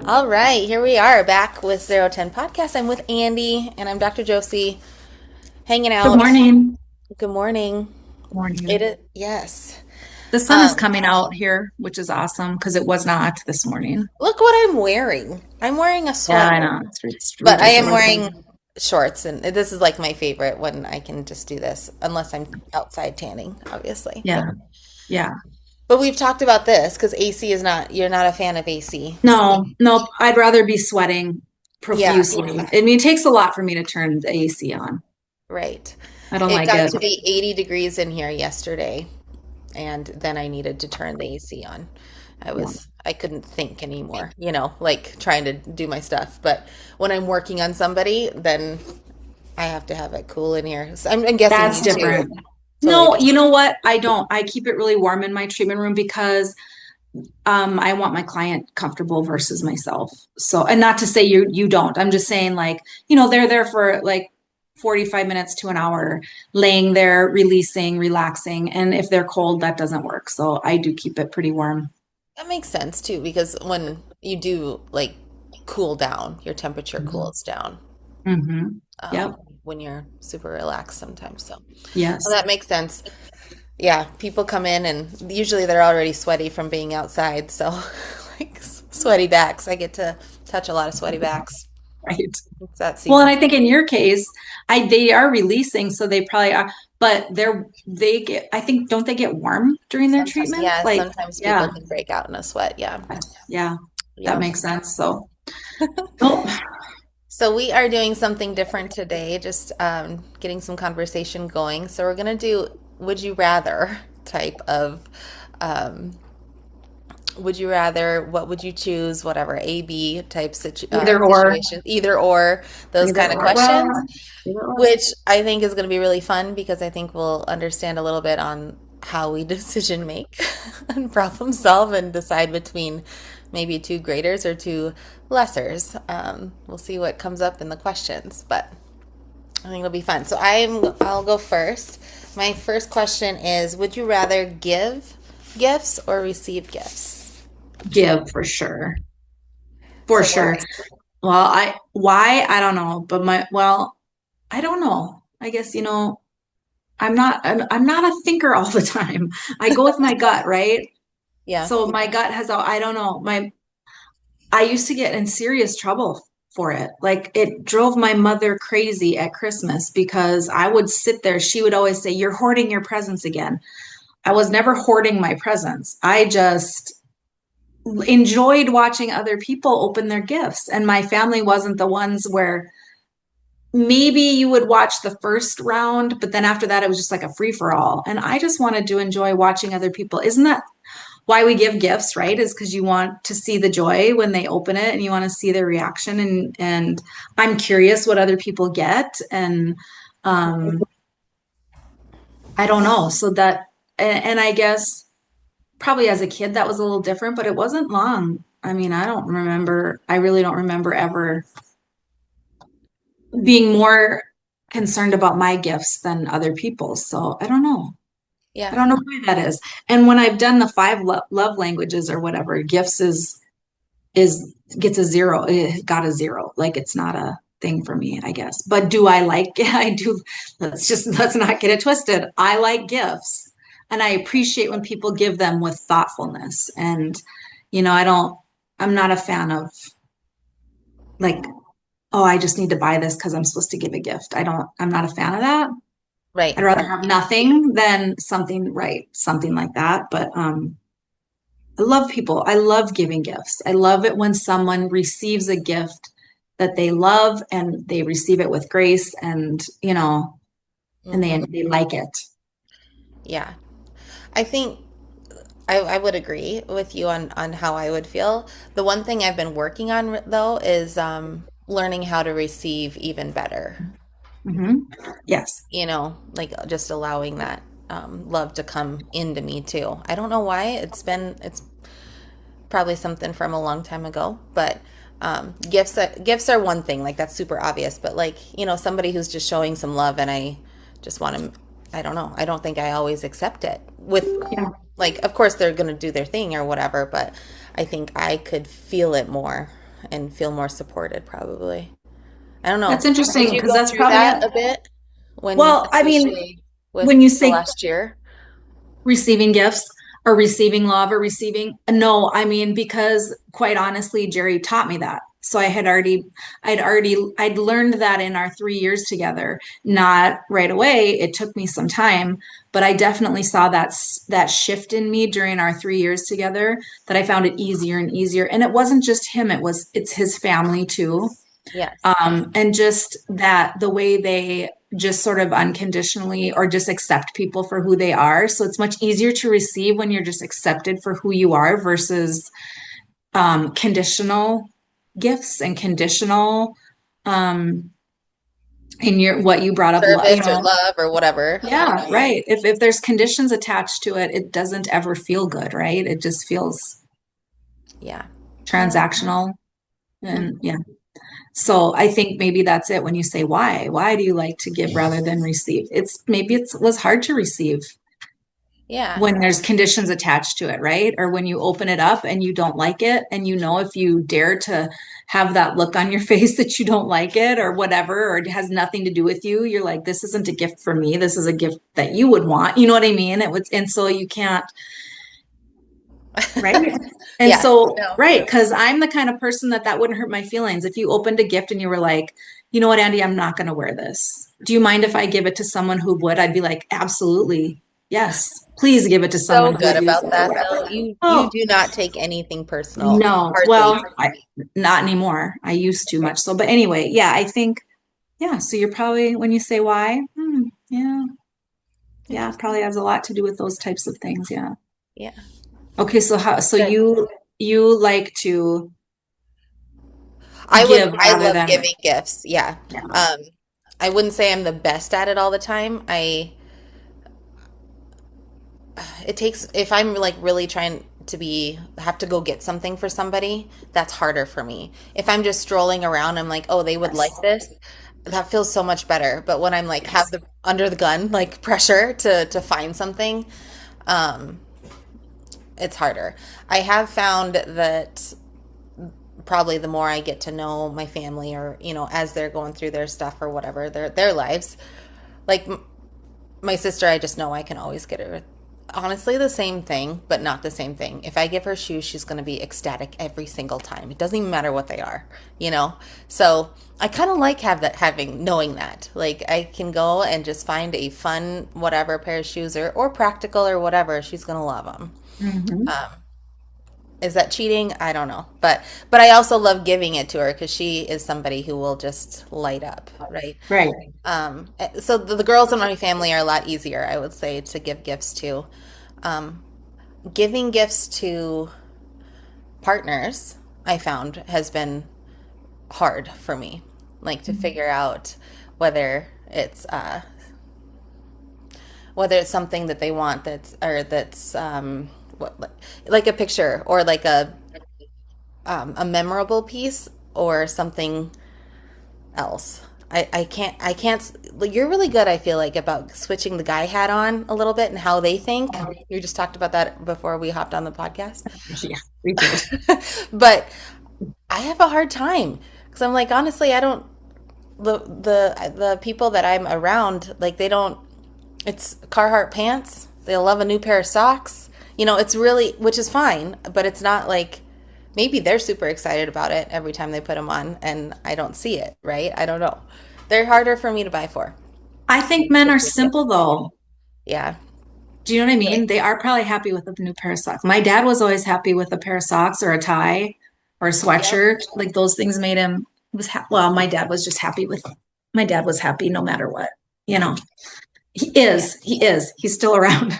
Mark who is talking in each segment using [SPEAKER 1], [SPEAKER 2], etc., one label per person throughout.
[SPEAKER 1] All right, here we are back with Zero10 Podcast. I'm with Andi and I'm Dr. Josi hanging
[SPEAKER 2] Good
[SPEAKER 1] out.
[SPEAKER 2] morning.
[SPEAKER 1] Good morning. It
[SPEAKER 2] Morning.
[SPEAKER 1] is, yes.
[SPEAKER 2] The sun is
[SPEAKER 1] Um,
[SPEAKER 2] coming out here, which is awesome because it was not this morning.
[SPEAKER 1] Look what I'm wearing. I'm wearing a
[SPEAKER 2] Yeah, I
[SPEAKER 1] sweater,
[SPEAKER 2] know. It's
[SPEAKER 1] but I am
[SPEAKER 2] ridiculous.
[SPEAKER 1] wearing shorts, and this is like my favorite when I can just do this, unless I'm outside tanning, obviously.
[SPEAKER 2] Yeah, yeah.
[SPEAKER 1] But we've talked about this because AC is not, you're not a fan of AC.
[SPEAKER 2] No, nope. I'd rather be sweating
[SPEAKER 1] Yeah,
[SPEAKER 2] profusely. I mean, it takes a lot for me to turn the AC on.
[SPEAKER 1] right.
[SPEAKER 2] I don't
[SPEAKER 1] It
[SPEAKER 2] like
[SPEAKER 1] got
[SPEAKER 2] it.
[SPEAKER 1] to be 80 degrees in here yesterday, and then I needed to turn the AC on.
[SPEAKER 2] Yeah,
[SPEAKER 1] I couldn't think anymore, like trying to do my stuff. But when I'm working on somebody, then I have to have it cool in here. So I'm guessing
[SPEAKER 2] that's
[SPEAKER 1] you too.
[SPEAKER 2] different.
[SPEAKER 1] Totally
[SPEAKER 2] No, you
[SPEAKER 1] different.
[SPEAKER 2] know what? I don't. I keep it really warm in my treatment room because I want my client comfortable versus myself. So, and not to say you don't. I'm just saying like, they're there for like 45 minutes to an hour laying there, releasing, relaxing. And if they're cold, that doesn't work. So I do keep it pretty warm.
[SPEAKER 1] That makes sense too, because when you do like cool down, your temperature
[SPEAKER 2] Hmm.
[SPEAKER 1] cools down
[SPEAKER 2] Hmm. Yep.
[SPEAKER 1] when you're super relaxed sometimes. So, well,
[SPEAKER 2] Yes.
[SPEAKER 1] that makes sense. Yeah, people come in and usually they're already sweaty from being outside. So, like sweaty backs. I get to touch a lot of sweaty backs.
[SPEAKER 2] Right.
[SPEAKER 1] It's that
[SPEAKER 2] Well, and
[SPEAKER 1] season.
[SPEAKER 2] I think in your case, they are releasing, so they probably are, but they get, I think, don't they get warm during their
[SPEAKER 1] Sometimes,
[SPEAKER 2] treatment?
[SPEAKER 1] yeah,
[SPEAKER 2] Like,
[SPEAKER 1] sometimes people
[SPEAKER 2] yeah,
[SPEAKER 1] can break out in a sweat. Yeah.
[SPEAKER 2] yeah, that
[SPEAKER 1] Yep.
[SPEAKER 2] makes sense. So, oh,
[SPEAKER 1] So we are doing something different today, just getting some conversation going. So we're gonna do would you rather type of um, would you rather, what would you choose, whatever, A, B type
[SPEAKER 2] either or.
[SPEAKER 1] situation, either or, those
[SPEAKER 2] Either
[SPEAKER 1] kind of
[SPEAKER 2] or. Well,
[SPEAKER 1] questions,
[SPEAKER 2] either or.
[SPEAKER 1] which I think is going to be really fun because I think we'll understand a little bit on how we decision make and problem solve and decide between maybe two graders or two lessers. We'll see what comes up in the questions, but I think it'll be fun. So I'll go first. My first question is, would you rather give gifts or receive gifts?
[SPEAKER 2] Give for sure. For
[SPEAKER 1] So why?
[SPEAKER 2] sure. Well, why? I don't know, but I don't know. I guess, I'm not a thinker all the time. I go with my gut, right?
[SPEAKER 1] Yeah.
[SPEAKER 2] So my gut I don't know. I used to get in serious trouble for it. Like it drove my mother crazy at Christmas because I would sit there. She would always say, "You're hoarding your presents again." I was never hoarding my presents. I just enjoyed watching other people open their gifts. And my family wasn't the ones where maybe you would watch the first round, but then after that, it was just like a free for all. And I just wanted to enjoy watching other people. Isn't that why we give gifts, right? Is because you want to see the joy when they open it and you want to see their reaction. And I'm curious what other people get. And um, I don't know. And I guess probably as a kid that was a little different, but it wasn't long. I mean, I really don't remember ever being more concerned about my gifts than other people's. So I don't know. I
[SPEAKER 1] Yeah.
[SPEAKER 2] don't know why that is. And when I've done the five love languages or whatever, gifts is gets a zero. It got a zero. Like it's not a thing for me, I guess. But do I like I do let's not get it twisted. I like gifts and I appreciate when people give them with thoughtfulness. And I don't I'm not a fan of like, oh, I just need to buy this because I'm supposed to give a gift. I'm not a fan of that.
[SPEAKER 1] Right.
[SPEAKER 2] I'd rather have nothing than something, right, something like that. But I love people. I love giving gifts. I love it when someone receives a gift that they love and they receive it with grace and, and
[SPEAKER 1] Hmm.
[SPEAKER 2] they like it.
[SPEAKER 1] Yeah. I think I would agree with you on how I would feel. The one thing I've been working on though is learning how to receive even better.
[SPEAKER 2] Hmm. Yes.
[SPEAKER 1] Like just allowing that love to come into me too. I don't know why. It's probably something from a long time ago, but gifts are one thing, like that's super obvious, but like somebody who's just showing some love and I just want to, I don't know, I don't think I always accept it with,
[SPEAKER 2] Yeah.
[SPEAKER 1] like, of course they're going to do their thing or whatever, but I think I could feel it more and feel more supported probably. I don't
[SPEAKER 2] That's
[SPEAKER 1] know. Did
[SPEAKER 2] interesting
[SPEAKER 1] you
[SPEAKER 2] because
[SPEAKER 1] go
[SPEAKER 2] that's
[SPEAKER 1] through
[SPEAKER 2] probably
[SPEAKER 1] that
[SPEAKER 2] it.
[SPEAKER 1] a bit when,
[SPEAKER 2] Well, I mean,
[SPEAKER 1] especially
[SPEAKER 2] when
[SPEAKER 1] with
[SPEAKER 2] you
[SPEAKER 1] the
[SPEAKER 2] say
[SPEAKER 1] last year?
[SPEAKER 2] receiving gifts or receiving love or receiving, no, I mean, because quite honestly, Jerry taught me that. So I'd learned that in our 3 years together. Not right away. It took me some time, but I definitely saw that shift in me during our 3 years together, that I found it easier and easier. And it wasn't just him, it's his family too.
[SPEAKER 1] Yes.
[SPEAKER 2] And just that the way they just sort of unconditionally or just accept people for who they are. So it's much easier to receive when you're just accepted for who you are versus conditional gifts and conditional um, in your what you brought up,
[SPEAKER 1] Service or love or whatever.
[SPEAKER 2] yeah, right. If there's conditions attached to it, it doesn't ever feel good, right? It just feels
[SPEAKER 1] Yeah. Yeah.
[SPEAKER 2] transactional,
[SPEAKER 1] Mm.
[SPEAKER 2] and yeah. So I think maybe that's it when you say why. Why do you like to give rather than receive? It's maybe it was hard to receive
[SPEAKER 1] Yeah.
[SPEAKER 2] when there's conditions attached to it, right? Or when you open it up and you don't like it, and you know if you dare to have that look on your face that you don't like it or whatever, or it has nothing to do with you, you're like, this isn't a gift for me. This is a gift that you would want. You know what I mean? It was, and so you can't, right? And
[SPEAKER 1] Yeah.
[SPEAKER 2] so,
[SPEAKER 1] No.
[SPEAKER 2] right, because I'm the kind of person that wouldn't hurt my feelings. If you opened a gift and you were like, you know what, Andy, I'm not going to wear this. Do you mind if I give it to someone who would? I'd be like, absolutely. Yes. Please give it to
[SPEAKER 1] So
[SPEAKER 2] someone who
[SPEAKER 1] good
[SPEAKER 2] would use
[SPEAKER 1] about
[SPEAKER 2] it or
[SPEAKER 1] that though.
[SPEAKER 2] whatever.
[SPEAKER 1] You
[SPEAKER 2] Oh,
[SPEAKER 1] do not take anything personal,
[SPEAKER 2] no.
[SPEAKER 1] hardly.
[SPEAKER 2] Well, not anymore. I used to much so. But anyway, yeah, I think, yeah. So you're probably, when you say why, yeah, yeah, it
[SPEAKER 1] Interesting.
[SPEAKER 2] probably has a lot to do with those types of things. Yeah.
[SPEAKER 1] Yeah.
[SPEAKER 2] Okay. So so
[SPEAKER 1] Good.
[SPEAKER 2] you like to
[SPEAKER 1] I would,
[SPEAKER 2] give
[SPEAKER 1] I
[SPEAKER 2] rather
[SPEAKER 1] love
[SPEAKER 2] than,
[SPEAKER 1] giving gifts. Yeah.
[SPEAKER 2] yeah.
[SPEAKER 1] Um, I wouldn't say I'm the best at it all the time. It takes, if I'm like really trying to be, have to go get something for somebody, that's harder for me. If I'm just strolling around, I'm like, oh, they would like
[SPEAKER 2] Yes.
[SPEAKER 1] this. That feels so much better. But when I'm like, have
[SPEAKER 2] Yes.
[SPEAKER 1] the under the gun, like pressure to find something, um, it's harder. I have found that probably the more I get to know my family, or as they're going through their stuff or whatever, their lives, like my sister, I just know I can always get her honestly the same thing, but not the same thing. If I give her shoes, she's going to be ecstatic every single time. It doesn't even matter what they are, you know? So I kind of like knowing that. Like I can go and just find a fun, whatever pair of shoes, or practical or whatever. She's going to love them.
[SPEAKER 2] Hmm.
[SPEAKER 1] Is that cheating? I don't know. But I also love giving it to her because she is somebody who will just light up, right?
[SPEAKER 2] Right.
[SPEAKER 1] So the girls in my family are a lot easier, I would say, to give gifts to. Um, Giving gifts to partners, I found, has been hard for me. Like to figure out whether it's uh, whether it's something that they want that's what, like a picture, or like a memorable piece, or something else. I can't, like, you're really good, I feel like, about switching the guy hat on a little bit and how they think. We just talked about that before we hopped on the podcast.
[SPEAKER 2] Yeah, we did.
[SPEAKER 1] But I have a hard time because I'm like, honestly, I don't, the people that I'm around, like, they don't, it's Carhartt pants. They'll love a new pair of socks. It's really, which is fine, but it's not like, maybe they're super excited about it every time they put them on, and I don't see it, right? I don't know. They're harder for me to buy for.
[SPEAKER 2] I think men are simple though.
[SPEAKER 1] Yeah.
[SPEAKER 2] Do you know what I mean? They are probably happy with a new pair of socks. My dad was always happy with a pair of socks or a tie or a
[SPEAKER 1] Yep.
[SPEAKER 2] sweatshirt. Like those things made him well, my dad was just happy with my dad was happy no matter what. You know.
[SPEAKER 1] Yeah.
[SPEAKER 2] He is. He's still around.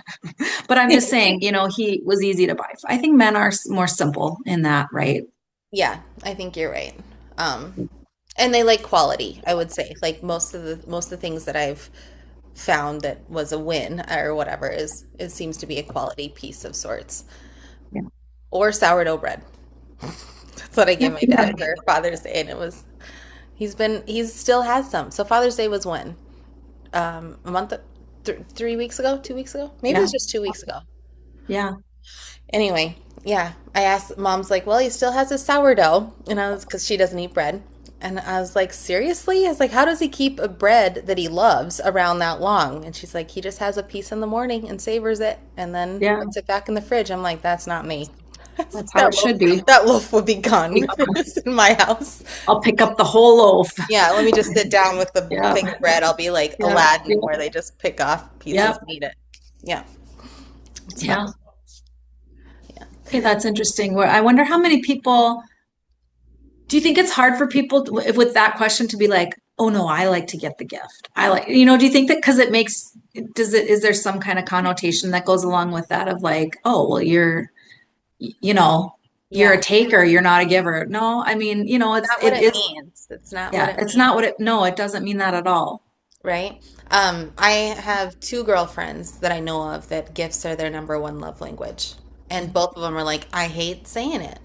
[SPEAKER 2] But I'm just saying, he was easy to buy. I think men are more simple in that, right?
[SPEAKER 1] Yeah, I think you're right. Um, and they like quality, I would say. Like most of the things that I've found that was a win or whatever, is it seems to be a quality piece of sorts.
[SPEAKER 2] Yeah.
[SPEAKER 1] Or sourdough bread. That's what I
[SPEAKER 2] Yeah.
[SPEAKER 1] gave my dad for Father's Day, and he still has some. So Father's Day was when? A month, 3 weeks ago, 2 weeks ago? Maybe it
[SPEAKER 2] Yeah.
[SPEAKER 1] was just 2 weeks ago.
[SPEAKER 2] Yeah.
[SPEAKER 1] Anyway, Yeah, I asked, mom's like, well, he still has his sourdough. And I was, because she doesn't eat bread. And I was like, seriously? I was like, how does he keep a bread that he loves around that long? And she's like, he just has a piece in the morning and savors it and then
[SPEAKER 2] Yeah,
[SPEAKER 1] puts it back in the fridge. I'm like, that's not me.
[SPEAKER 2] that's how
[SPEAKER 1] That
[SPEAKER 2] it
[SPEAKER 1] loaf,
[SPEAKER 2] should be.
[SPEAKER 1] that loaf would be gone if it was in my house.
[SPEAKER 2] I'll pick up the whole loaf.
[SPEAKER 1] Yeah, let me just sit down with the
[SPEAKER 2] Yeah,
[SPEAKER 1] thing of bread. I'll be like
[SPEAKER 2] yeah,
[SPEAKER 1] Aladdin,
[SPEAKER 2] yeah,
[SPEAKER 1] where they just pick off pieces
[SPEAKER 2] yeah,
[SPEAKER 1] and eat it. Yeah, it's fun.
[SPEAKER 2] yeah.
[SPEAKER 1] Yeah.
[SPEAKER 2] Okay, that's interesting. Where I wonder how many people do you think it's hard for people with that question to be like, oh no, I like to get the gift. I like, do you think that because it makes, is there some kind of connotation that goes along with that of like, oh, well, you know, you're
[SPEAKER 1] Yeah,
[SPEAKER 2] a taker, you're not a giver. No, I mean,
[SPEAKER 1] not what
[SPEAKER 2] it
[SPEAKER 1] it
[SPEAKER 2] is,
[SPEAKER 1] means. It's not what
[SPEAKER 2] yeah,
[SPEAKER 1] it
[SPEAKER 2] it's
[SPEAKER 1] means.
[SPEAKER 2] not no, it doesn't mean that at all.
[SPEAKER 1] Right? I have two girlfriends that I know of that gifts are their number one love language. And both of them are like, I hate saying it,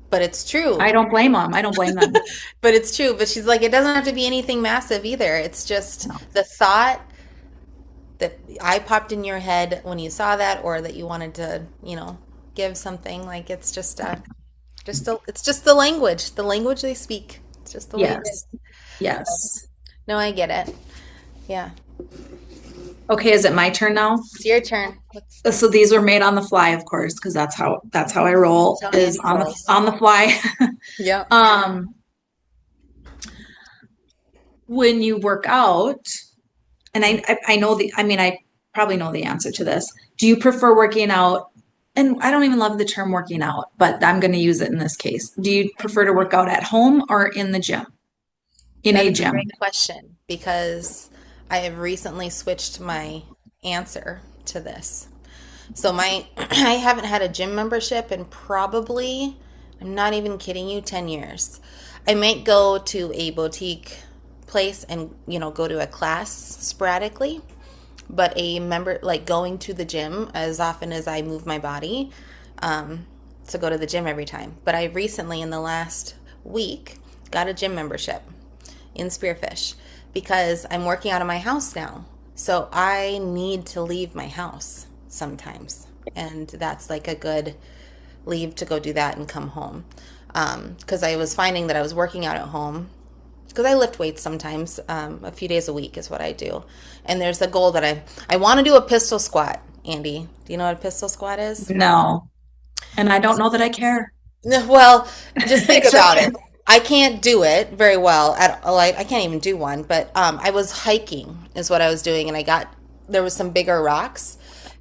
[SPEAKER 1] but it's true.
[SPEAKER 2] I don't blame them. I don't blame them.
[SPEAKER 1] But it's true. But she's like, it doesn't have to be anything massive either. It's just
[SPEAKER 2] No.
[SPEAKER 1] the thought that I popped in your head when you saw that, or that you wanted to, give something. Like it's it's just the language they speak. It's just the way it is.
[SPEAKER 2] Yes.
[SPEAKER 1] So,
[SPEAKER 2] Yes.
[SPEAKER 1] no, I get it. Yeah.
[SPEAKER 2] Okay, is it my turn now?
[SPEAKER 1] It's your turn.
[SPEAKER 2] So these were made on the fly, of course, because that's how I roll
[SPEAKER 1] That's how
[SPEAKER 2] is
[SPEAKER 1] Andy
[SPEAKER 2] on the
[SPEAKER 1] rolls.
[SPEAKER 2] on the fly.
[SPEAKER 1] Yeah.
[SPEAKER 2] Um, when you work out, and I know I mean, I probably know the answer to this. Do you prefer working out? And I don't even love the term working out, but I'm going to use it in this case. Do you prefer to work out at home or in the gym? In
[SPEAKER 1] That
[SPEAKER 2] a
[SPEAKER 1] is a
[SPEAKER 2] gym?
[SPEAKER 1] great question because I have recently switched my answer to this. So I haven't had a gym membership in probably, I'm not even kidding you, 10 years. I might go to a boutique place and, go to a class sporadically, but a member, like going to the gym as often as I move my body, to go to the gym every time. But I recently, in the last week, got a gym membership in Spearfish because I'm working out of my house now. So I need to leave my house sometimes. And that's like a good leave to go do that and come home. Because I was finding that I was working out at home because I lift weights sometimes, a few days a week is what I do. And there's a goal that I want to do a pistol squat. Andy, do you know what a pistol squat is?
[SPEAKER 2] No. And I don't know that I care.
[SPEAKER 1] Well, just think
[SPEAKER 2] Except
[SPEAKER 1] about it. I can't do it very well at like I can't even do one, but I was hiking is what I was doing and there was some bigger rocks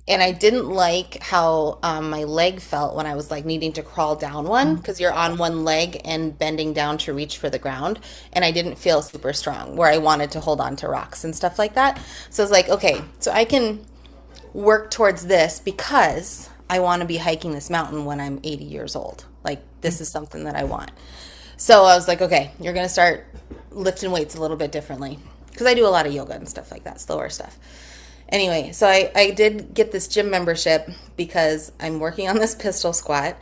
[SPEAKER 1] and I didn't like how my leg felt when I was like needing to crawl down one because you're on one leg and bending down to reach for the ground and I didn't feel super strong where I wanted to hold on to rocks and stuff like that. So I was like, okay, so I can work towards this because I want to be hiking this mountain when I'm 80 years old. Like, this is something that I want. So I was like, okay, you're going to start lifting weights a little bit differently because I do a lot of yoga and stuff like that, slower stuff. Anyway, so I did get this gym membership because I'm working on this pistol squat.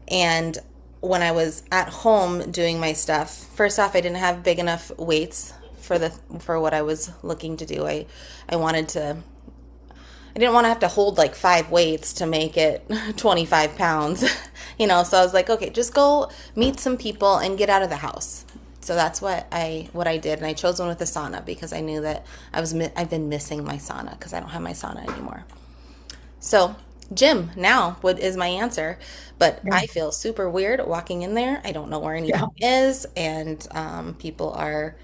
[SPEAKER 1] And when I was at home doing my stuff, first off, I didn't have big enough weights for what I was looking to do. I didn't want to have to hold like five weights to make it 25 pounds, So I was like, okay, just go meet some people and get out of the house. So that's what I did, and I chose one with a sauna because I knew that I've been missing my sauna because I don't have my sauna anymore. So gym now is my answer, but
[SPEAKER 2] yeah.
[SPEAKER 1] I feel super weird walking in there. I don't know where
[SPEAKER 2] Yeah.
[SPEAKER 1] anything is, and people are.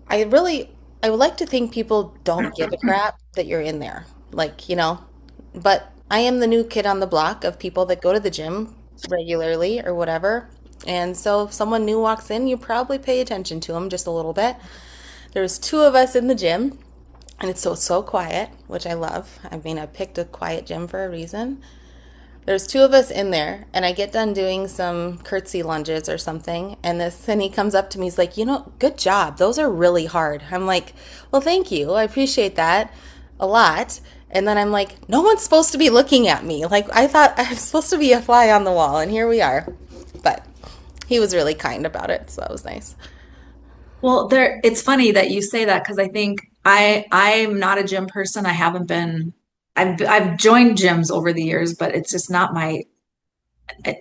[SPEAKER 1] I really, I would like to think people don't give a crap that you're in there. Like, but I am the new kid on the block of people that go to the gym regularly or whatever. And so if someone new walks in, you probably pay attention to them just a little bit. There's two of us in the gym, and it's so quiet, which I love. I mean, I picked a quiet gym for a reason. There's two of us in there, and I get done doing some curtsy lunges or something, and he comes up to me. He's like, good job. Those are really hard. I'm like, well, thank you. I appreciate that a lot. And then I'm like, no one's supposed to be looking at me. Like I thought I was supposed to be a fly on the wall, and here we are. But he was really kind about it, so that was nice.
[SPEAKER 2] Well, it's funny that you say that because I think I'm not a gym person. I haven't been. I've joined gyms over the years, but it's just not my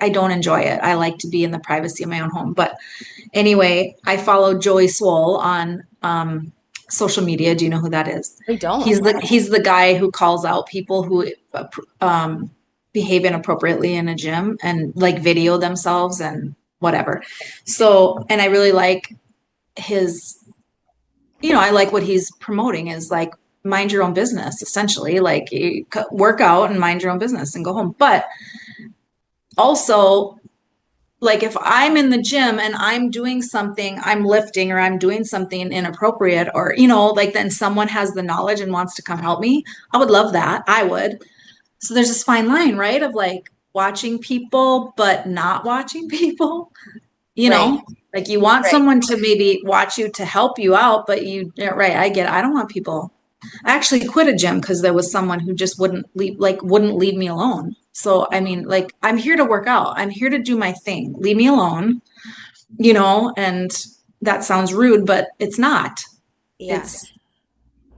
[SPEAKER 2] I don't enjoy it. I like to be in the privacy of my own home. But anyway, I follow Joey Swole on social media. Do you know who that is?
[SPEAKER 1] I don't.
[SPEAKER 2] He's the guy who calls out people who um, behave inappropriately in a gym and like video themselves and whatever. So, and I really like his, I like what he's promoting is like mind your own business, essentially. Like you work out and mind your own business and go home. But also, like if I'm in the gym and I'm doing something, I'm lifting or I'm doing something inappropriate or, like then someone has the knowledge and wants to come help me, I would love that. I would. So there's this fine line, right? Of like watching people, but not watching people, you
[SPEAKER 1] Right.
[SPEAKER 2] know, like you want
[SPEAKER 1] Right.
[SPEAKER 2] someone to maybe watch you to help you out, but yeah, right. I get it. I don't want people. I actually quit a gym because there was someone who just wouldn't leave me alone. So, I mean, like, I'm here to work out. I'm here to do my thing. Leave me alone, and that sounds rude, but it's not.
[SPEAKER 1] Yeah.
[SPEAKER 2] It's,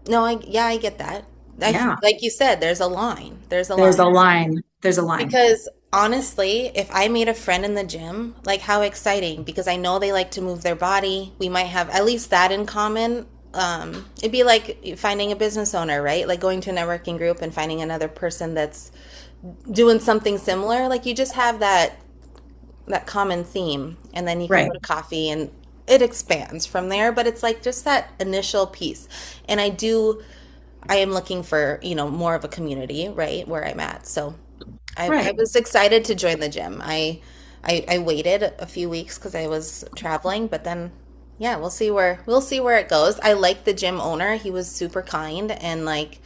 [SPEAKER 1] No, I get that.
[SPEAKER 2] yeah,
[SPEAKER 1] Like you said, there's a line. There's a
[SPEAKER 2] there's
[SPEAKER 1] line.
[SPEAKER 2] a line. There's a line.
[SPEAKER 1] Because honestly, if I made a friend in the gym, like how exciting, because I know they like to move their body. We might have at least that in common. It'd be like finding a business owner, right? Like going to a networking group and finding another person that's doing something similar. Like you just have that common theme, and then you can
[SPEAKER 2] Right.
[SPEAKER 1] go to coffee and it expands from there. But it's like just that initial piece. And I am looking for, more of a community, right, where I'm at. So I
[SPEAKER 2] Right.
[SPEAKER 1] was excited to join the gym. I waited a few weeks because I was traveling, but then yeah, we'll see where it goes. I like the gym owner. He was super kind and like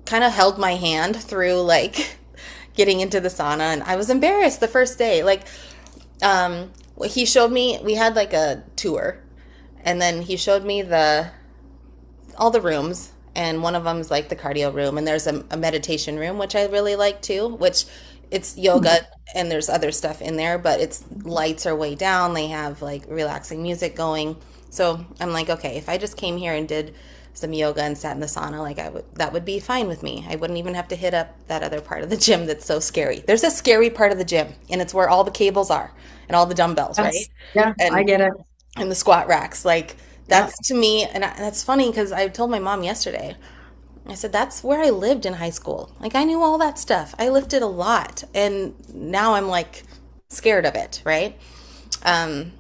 [SPEAKER 1] kind of held my hand through like getting into the sauna, and I was embarrassed the first day. Like um he showed me, we had like a tour, and then he showed me the all the rooms, and one of them is like the cardio room, and there's a meditation room which I really like too, which it's yoga and there's other stuff in there, but its lights are way down. They have like relaxing music going. So I'm like, okay, if I just came here and did some yoga and sat in the sauna, like that would be fine with me. I wouldn't even have to hit up that other part of the gym that's so scary. There's a scary part of the gym, and it's where all the cables are and all the dumbbells, right?
[SPEAKER 2] Yeah, I
[SPEAKER 1] And
[SPEAKER 2] get it.
[SPEAKER 1] and the squat racks. Like
[SPEAKER 2] Yeah.
[SPEAKER 1] that's to me, and that's funny because I told my mom yesterday. I said that's where I lived in high school. Like I knew all that stuff. I lifted a lot, and now I'm like scared of it, right? Um,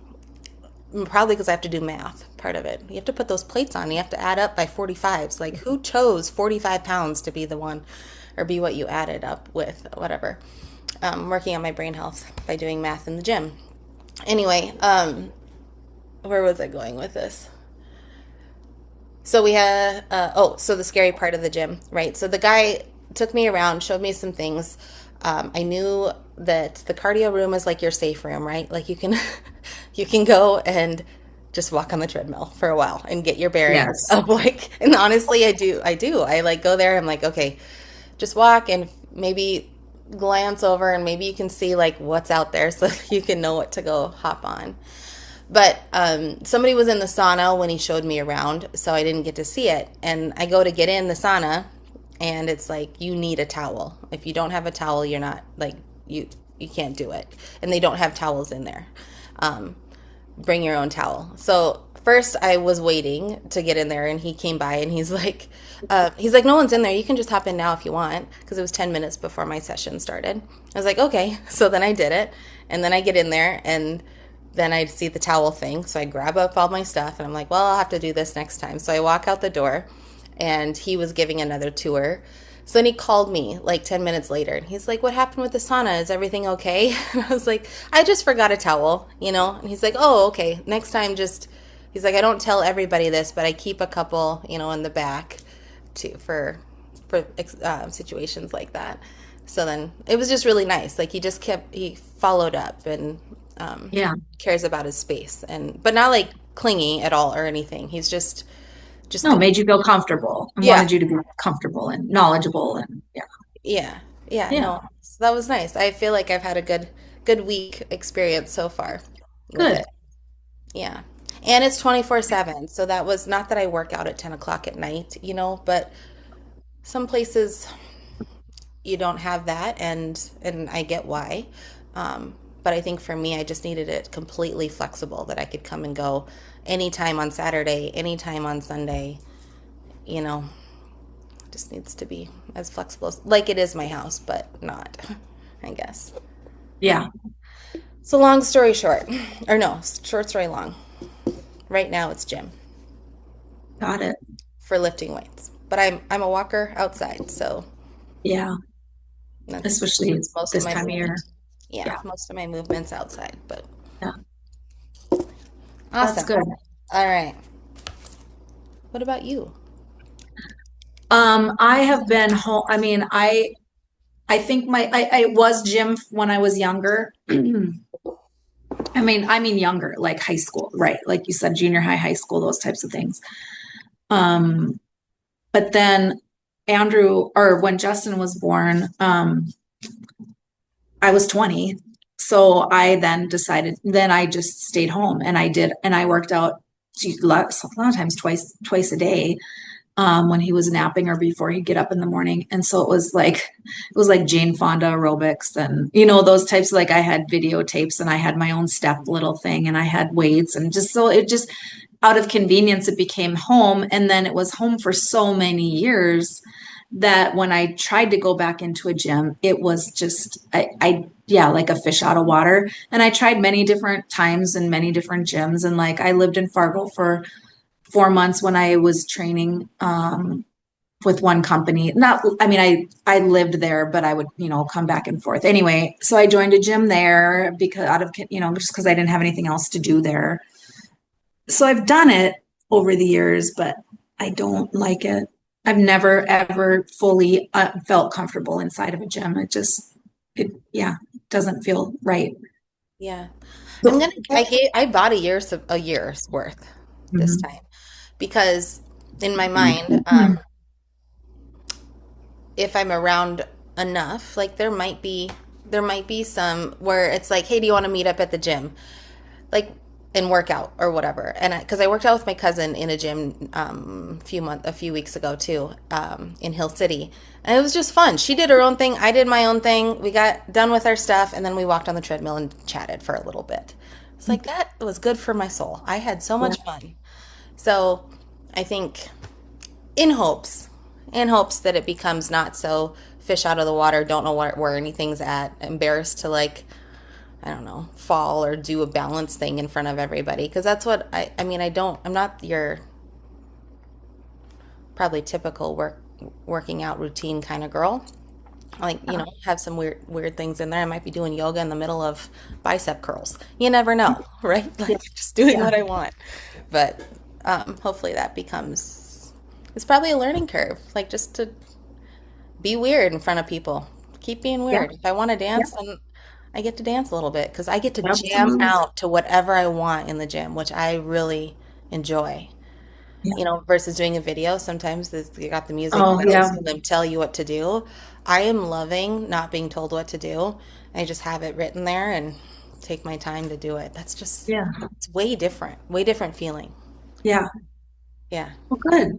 [SPEAKER 1] Probably because I have to do math. Part of it, you have to put those plates on. You have to add up by 45s. Like who chose 45 pounds to be the one, or be what you added up with, whatever. Working on my brain health by doing math in the gym. Anyway, where was I going with this? So we had, so the scary part of the gym, right? So the guy took me around, showed me some things. I knew that the cardio room is like your safe room, right? Like you can, you can go and just walk on the treadmill for a while and get your bearings
[SPEAKER 2] Yes.
[SPEAKER 1] of like, and honestly, I like go there. I'm like, okay, just walk and maybe glance over and maybe you can see like what's out there so you can know what to go hop on. But somebody was in the sauna when he showed me around, so I didn't get to see it. And I go to get in the sauna, and it's like you need a towel. If you don't have a towel, you're not like you can't do it. And they don't have towels in there. Um, Bring your own towel. So first, I was waiting to get in there, and he came by, and he's like, no one's in there. You can just hop in now if you want, because it was 10 minutes before my session started. I was like, okay. So then I did it, and then I get in there, and then I see the towel thing. So I grab up all my stuff and I'm like, well, I'll have to do this next time. So I walk out the door, and he was giving another tour. So then he called me like 10 minutes later, and he's like, what happened with the sauna? Is everything okay? And I was like, I just forgot a towel. And he's like, oh, okay. Next time, he's like, I don't tell everybody this, but I keep a couple, in the back for situations like that. So then it was just really nice. Like he followed up and
[SPEAKER 2] Yeah.
[SPEAKER 1] cares about his space, but not like clingy at all or anything. He's just
[SPEAKER 2] No,
[SPEAKER 1] good.
[SPEAKER 2] made you feel comfortable and
[SPEAKER 1] Yeah,
[SPEAKER 2] wanted you to be comfortable and knowledgeable and yeah.
[SPEAKER 1] yeah, yeah.
[SPEAKER 2] Yeah.
[SPEAKER 1] No, so that was nice. I feel like I've had a good week experience so far with
[SPEAKER 2] Good.
[SPEAKER 1] it. Yeah. And it's 24/7. So that was not that I work out at 10 o'clock at night, but some places you don't have that, and I get why. But I think for me, I just needed it completely flexible that I could come and go anytime on Saturday, anytime on Sunday. You know, just needs to be as flexible like it is my house, but not, I guess.
[SPEAKER 2] Yeah.
[SPEAKER 1] So long story short, or no, short story long. Right now it's gym
[SPEAKER 2] Got it.
[SPEAKER 1] for lifting weights, but I'm a walker outside, so
[SPEAKER 2] Yeah. Especially
[SPEAKER 1] that's most of
[SPEAKER 2] this
[SPEAKER 1] my
[SPEAKER 2] time of year.
[SPEAKER 1] movement. Yeah,
[SPEAKER 2] Yeah.
[SPEAKER 1] most of my movements outside, but
[SPEAKER 2] Yeah. That's
[SPEAKER 1] awesome.
[SPEAKER 2] good.
[SPEAKER 1] All right. What about you?
[SPEAKER 2] I have been home. I mean, I think I was gym when I was younger. I mean younger, like high school, right? Like you said, junior high, high school, those types of things. Um, but then Andrew, or when Justin was born, I was 20. So I then decided, then I just stayed home and I worked out a lot of times twice a day, when he was napping or before he'd get up in the morning. And so it was like Jane Fonda aerobics and, those types. Like I had videotapes and I had my own step little thing and I had weights and just, so it just, out of convenience, it became home. And then it was home for so many years that when I tried to go back into a gym, it was just, yeah, like a fish out of water. And I tried many different times in many different gyms. And like I lived in Fargo for 4 months when I was training, with one company. Not, I mean, I lived there, but I would, come back and forth. Anyway, so I joined a gym there because just because I didn't have anything else to do there. So I've done it over the years, but I don't like it. I've never ever fully felt comfortable inside of a gym. Yeah, doesn't feel right.
[SPEAKER 1] Yeah. I'm
[SPEAKER 2] So,
[SPEAKER 1] gonna I bought a year's worth this
[SPEAKER 2] mhm.
[SPEAKER 1] time because in my mind, if I'm around enough, like there might be some where it's like, hey, do you want to meet up at the gym? Like and work out or whatever. And because I worked out with my cousin in a gym a few weeks ago too, in Hill City, and it was just fun. She did her own thing, I did my own thing. We got done with our stuff, and then we walked on the treadmill and chatted for a little bit. It's like that was good for my soul. I had so
[SPEAKER 2] Yeah,
[SPEAKER 1] much fun. So I think in hopes, that it becomes not so fish out of the water, don't know where anything's at, embarrassed to like I don't know, fall or do a balance thing in front of everybody. Because that's what I mean, I'm not your probably typical working out routine kind of girl. Like, have some weird things in there. I might be doing yoga in the middle of bicep curls. You never know, right?
[SPEAKER 2] yeah,
[SPEAKER 1] Like just doing
[SPEAKER 2] yeah,
[SPEAKER 1] what I want. But hopefully that becomes, it's probably a learning curve. Like just to be weird in front of people. Keep being
[SPEAKER 2] yeah,
[SPEAKER 1] weird. If I want to
[SPEAKER 2] yeah,
[SPEAKER 1] dance, then I get to dance a little bit because I get to jam
[SPEAKER 2] absolutely.
[SPEAKER 1] out to whatever I want in the gym, which I really enjoy.
[SPEAKER 2] Yeah.
[SPEAKER 1] Versus doing a video. Sometimes you got the music
[SPEAKER 2] Oh,
[SPEAKER 1] playing,
[SPEAKER 2] yeah,
[SPEAKER 1] so them tell you what to do. I am loving not being told what to do. I just have it written there and take my time to do it. That's just,
[SPEAKER 2] yeah,
[SPEAKER 1] it's way different feeling.
[SPEAKER 2] yeah.
[SPEAKER 1] Yeah.
[SPEAKER 2] Well, good.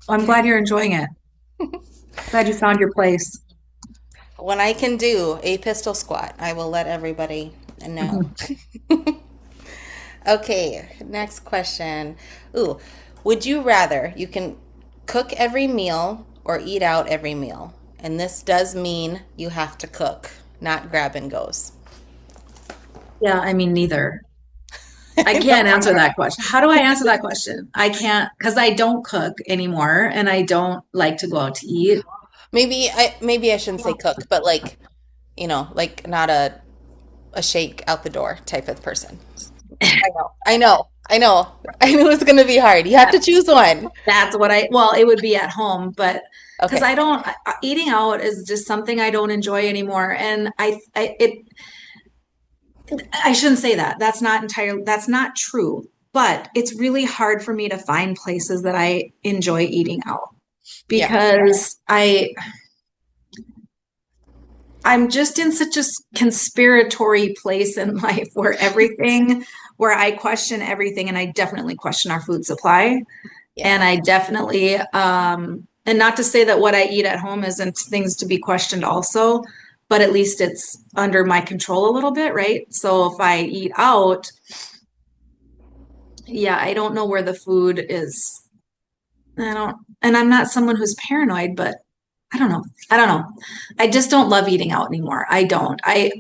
[SPEAKER 2] Well, I'm glad you're enjoying it. Glad you found your place.
[SPEAKER 1] When I can do a pistol squat, I will let everybody know.
[SPEAKER 2] Mhm.
[SPEAKER 1] Okay, next question. Ooh, would you rather you can cook every meal or eat out every meal? And this does mean you have to cook, not grab and goes.
[SPEAKER 2] Yeah, I mean, neither. I
[SPEAKER 1] I
[SPEAKER 2] can't
[SPEAKER 1] know.
[SPEAKER 2] answer that question. How do I answer that question? I can't because I don't cook anymore and I don't like to go out to eat.
[SPEAKER 1] Maybe I shouldn't say cook, but like, like not a shake out the door type of person. I know. I know. I know. I knew it was going to be hard. You have to choose one.
[SPEAKER 2] Well, it would be at home, but because
[SPEAKER 1] Okay.
[SPEAKER 2] eating out is just something I don't enjoy anymore. And I shouldn't say that. That's not true. But it's really hard for me to find places that I enjoy eating out
[SPEAKER 1] Yeah.
[SPEAKER 2] because I'm just in such a conspiratory place in life where I question everything, and I definitely question our food supply. And
[SPEAKER 1] Yeah.
[SPEAKER 2] I definitely, and not to say that what I eat at home isn't things to be questioned also, but at least it's under my control a little bit, right? So if I eat out, yeah, I don't know where the food is. I don't, and I'm not someone who's paranoid, but I don't know. I don't know. I just don't love eating out anymore. I don't. I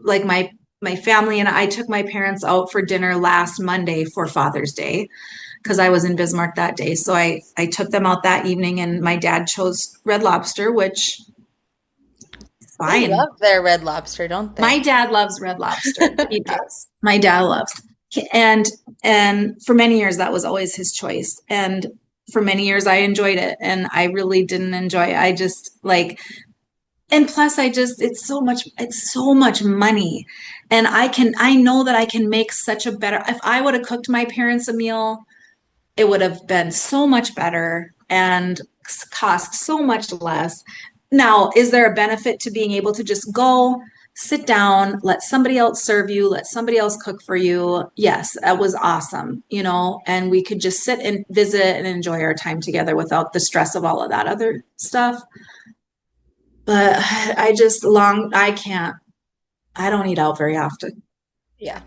[SPEAKER 2] like my family and I took my parents out for dinner last Monday for Father's Day because I was in Bismarck that day. So I took them out that evening and my dad chose Red Lobster, which
[SPEAKER 1] They
[SPEAKER 2] fine.
[SPEAKER 1] love their Red Lobster, don't
[SPEAKER 2] My
[SPEAKER 1] they?
[SPEAKER 2] dad loves Red Lobster. He
[SPEAKER 1] Okay.
[SPEAKER 2] does. My dad loves. And and for many years that was always his choice. And for many years I enjoyed it and I really didn't enjoy it. I just like and plus I just it's so much money. And I know that I can make such a better if I would have cooked my parents a meal, it would have been so much better and cost so much less. Now, is there a benefit to being able to just go, sit down, let somebody else serve you, let somebody else cook for you? Yes, that was awesome, and we could just sit and visit and enjoy our time together without the stress of all of that other stuff. But I don't eat out very often.
[SPEAKER 1] Yeah.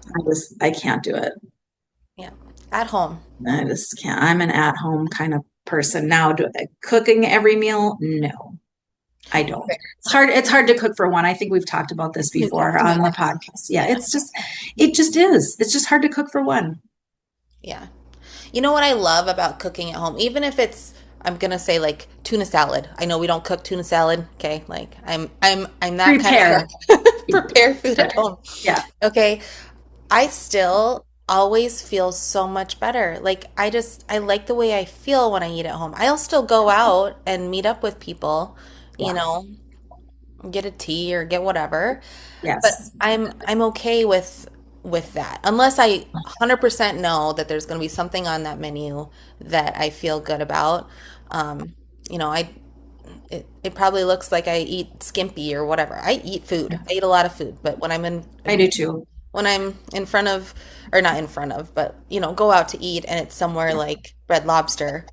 [SPEAKER 2] I can't do it.
[SPEAKER 1] Yeah. At home.
[SPEAKER 2] I just can't. I'm an at home kind of person now. Cooking every meal? No, I don't.
[SPEAKER 1] Fair.
[SPEAKER 2] It's hard to cook for one. I think we've talked about this
[SPEAKER 1] We
[SPEAKER 2] before
[SPEAKER 1] talked
[SPEAKER 2] on
[SPEAKER 1] about
[SPEAKER 2] the
[SPEAKER 1] it.
[SPEAKER 2] podcast. Yeah,
[SPEAKER 1] Yeah.
[SPEAKER 2] it just is. It's just hard to cook for one.
[SPEAKER 1] Yeah. You know what I love about cooking at home? Even if it's, I'm gonna say like tuna salad. I know we don't cook tuna salad. Okay. Like I'm that kind of
[SPEAKER 2] Prepare.
[SPEAKER 1] cook. Prepare food at home.
[SPEAKER 2] Yeah,
[SPEAKER 1] Okay. I still always feel so much better. Like I like the way I feel when I eat at home. I'll still go out and meet up with people, you
[SPEAKER 2] yeah,
[SPEAKER 1] know, get a tea or get whatever. But
[SPEAKER 2] yes,
[SPEAKER 1] I'm okay with that. Unless I 100% know that there's going to be something on that menu that I feel good about. Um, you know, it probably looks like I eat skimpy or whatever. I eat food. I eat a lot of food, but
[SPEAKER 2] I do too.
[SPEAKER 1] when I'm in front of, or not in front of, but go out to eat and it's somewhere
[SPEAKER 2] Yeah,
[SPEAKER 1] like Red Lobster,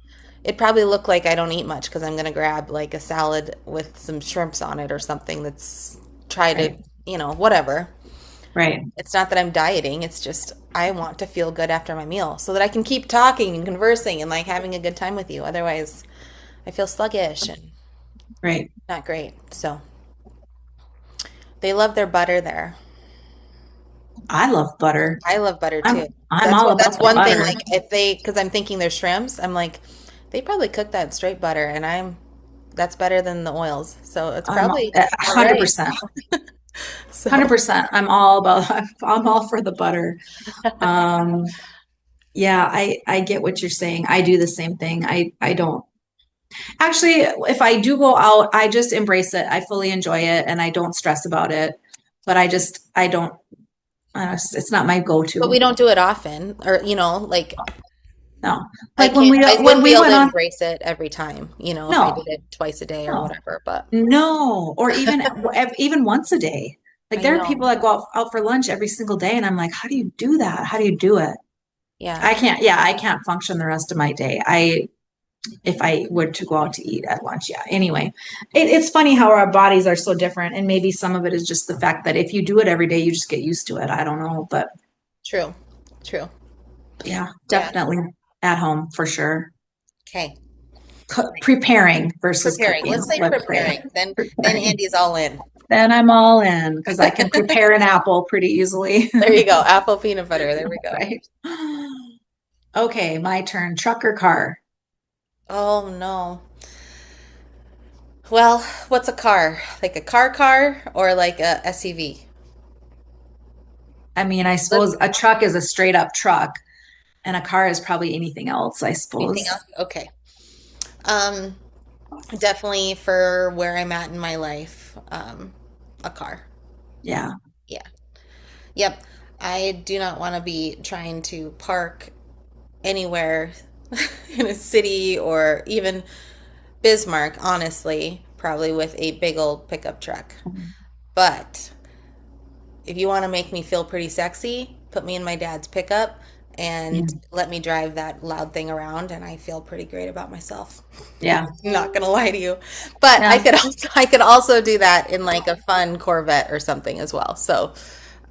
[SPEAKER 1] it probably look like I don't eat much because I'm gonna grab like a salad with some shrimps on it or something that's try to,
[SPEAKER 2] right,
[SPEAKER 1] whatever.
[SPEAKER 2] right,
[SPEAKER 1] It's not that I'm dieting, it's just I want to feel good after my meal so that I can keep talking and conversing and like having a good time with you. Otherwise, I feel sluggish and
[SPEAKER 2] right.
[SPEAKER 1] not great. So, they love their butter there.
[SPEAKER 2] I love butter.
[SPEAKER 1] I love butter
[SPEAKER 2] I'm
[SPEAKER 1] too.
[SPEAKER 2] I'm all
[SPEAKER 1] That's
[SPEAKER 2] about the
[SPEAKER 1] one thing.
[SPEAKER 2] butter.
[SPEAKER 1] Like if they, because I'm thinking they're shrimps, I'm like, they probably cook that in straight butter, and that's better than the oils. So it's
[SPEAKER 2] I'm
[SPEAKER 1] probably all right.
[SPEAKER 2] 100%.
[SPEAKER 1] So
[SPEAKER 2] 100%. I'm all about I'm all for the butter. Um, Yeah, I get what you're saying. I do the same thing. I don't actually, if I do go out, I just embrace it. I fully enjoy it and I don't stress about it. But I don't it's not my
[SPEAKER 1] but
[SPEAKER 2] go-to.
[SPEAKER 1] we don't do it often, or like
[SPEAKER 2] No.
[SPEAKER 1] I
[SPEAKER 2] Like
[SPEAKER 1] can't. I
[SPEAKER 2] when
[SPEAKER 1] wouldn't be
[SPEAKER 2] we
[SPEAKER 1] able
[SPEAKER 2] went
[SPEAKER 1] to
[SPEAKER 2] on
[SPEAKER 1] embrace it every time. If I
[SPEAKER 2] no,
[SPEAKER 1] did it twice a day or
[SPEAKER 2] no,
[SPEAKER 1] whatever. But
[SPEAKER 2] no, or even once a day. Like
[SPEAKER 1] I
[SPEAKER 2] there are people
[SPEAKER 1] know.
[SPEAKER 2] that go out for lunch every single day and I'm like, how do you do that? How do you do it?
[SPEAKER 1] Yeah,
[SPEAKER 2] I can't function the rest of my day. If I were to go out to eat at lunch. Yeah. Anyway, it's funny how our bodies are so different. And maybe some of it is just the fact that if you do it every day, you just get used to it. I don't know. But
[SPEAKER 1] true, true.
[SPEAKER 2] yeah,
[SPEAKER 1] Yeah.
[SPEAKER 2] definitely at home for sure.
[SPEAKER 1] Okay.
[SPEAKER 2] Preparing versus
[SPEAKER 1] Preparing.
[SPEAKER 2] cooking,
[SPEAKER 1] Let's say
[SPEAKER 2] let's say.
[SPEAKER 1] preparing. Then
[SPEAKER 2] Preparing.
[SPEAKER 1] Andy's all in.
[SPEAKER 2] Then I'm all in because I can prepare an apple pretty easily.
[SPEAKER 1] There you go. Apple peanut butter. There we go.
[SPEAKER 2] Right. Okay, my turn. Truck or car?
[SPEAKER 1] Oh no. Well, what's a car? Like a car or like a SUV?
[SPEAKER 2] I mean, I
[SPEAKER 1] Let's
[SPEAKER 2] suppose a truck is a straight up truck, and a car is probably anything else, I
[SPEAKER 1] anything
[SPEAKER 2] suppose.
[SPEAKER 1] else? Okay. Um, Definitely for where I'm at in my life, a car.
[SPEAKER 2] Yeah.
[SPEAKER 1] Yeah. Yep. I do not want to be trying to park anywhere in a city or even Bismarck, honestly, probably with a big old pickup truck. But if you want to make me feel pretty sexy, put me in my dad's pickup and let me drive that loud thing around, and I feel pretty great about myself.
[SPEAKER 2] Yeah.
[SPEAKER 1] I'm not gonna lie to you. But
[SPEAKER 2] Yeah.
[SPEAKER 1] I could also do that in like a fun Corvette or something as well. So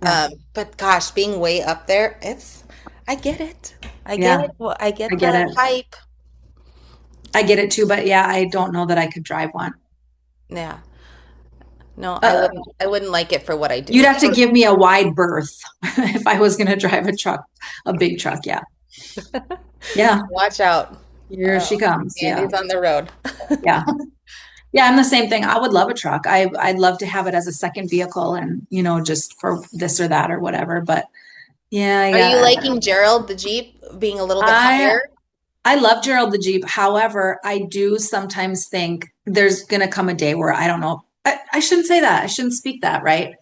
[SPEAKER 2] Yeah.
[SPEAKER 1] but gosh, being way up there, it's I get it. I get
[SPEAKER 2] Yeah.
[SPEAKER 1] it. Well, I
[SPEAKER 2] I
[SPEAKER 1] get
[SPEAKER 2] get
[SPEAKER 1] the
[SPEAKER 2] it.
[SPEAKER 1] hype.
[SPEAKER 2] I get it too, but yeah, I don't know that I could drive one.
[SPEAKER 1] Yeah. No,
[SPEAKER 2] Uh,
[SPEAKER 1] I wouldn't like it for what I
[SPEAKER 2] you'd
[SPEAKER 1] do.
[SPEAKER 2] have to give me a wide berth if I was going to drive a truck, a big truck. Yeah. Yeah.
[SPEAKER 1] Watch out.
[SPEAKER 2] Here she comes. Yeah.
[SPEAKER 1] Andy's on the road.
[SPEAKER 2] Yeah. Yeah. I'm the same thing. I would love a truck. I'd love to have it as a second vehicle and, just for this or that or whatever. But yeah,
[SPEAKER 1] Are you
[SPEAKER 2] yeah.
[SPEAKER 1] liking Gerald the Jeep being a little bit
[SPEAKER 2] I,
[SPEAKER 1] higher?
[SPEAKER 2] I love Gerald the Jeep. However, I do sometimes think there's going to come a day where I don't know. I shouldn't say that. I shouldn't speak that, right?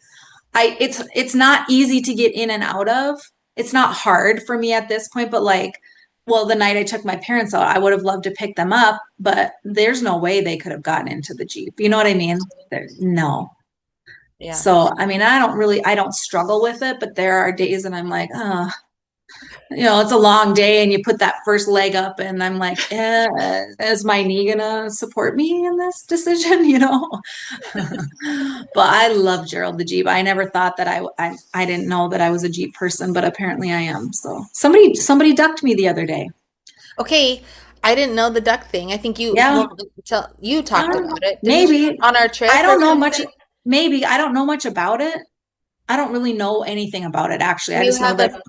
[SPEAKER 2] It's not easy to get in and out of. It's not hard for me at this point, but like, well, the night I took my parents out, I would have loved to pick them up, but there's no way they could have gotten into the Jeep. You know what I mean? No.
[SPEAKER 1] Yeah.
[SPEAKER 2] So, I mean, I don't struggle with it, but there are days and I'm like, oh, it's a long day and you put that first leg up and I'm like, is my knee gonna support me in this decision, But I love Gerald the Jeep. I never thought that I didn't know that I was a Jeep person, but apparently I am. So somebody ducked me the other day.
[SPEAKER 1] Okay, I didn't know the duck thing. I think
[SPEAKER 2] Yeah.
[SPEAKER 1] you talked about it, didn't you?
[SPEAKER 2] Maybe.
[SPEAKER 1] On our
[SPEAKER 2] I
[SPEAKER 1] trip or
[SPEAKER 2] don't know much.
[SPEAKER 1] something?
[SPEAKER 2] Maybe I don't know much about it. I don't really know anything about it, actually. I
[SPEAKER 1] You
[SPEAKER 2] just know
[SPEAKER 1] have
[SPEAKER 2] that
[SPEAKER 1] a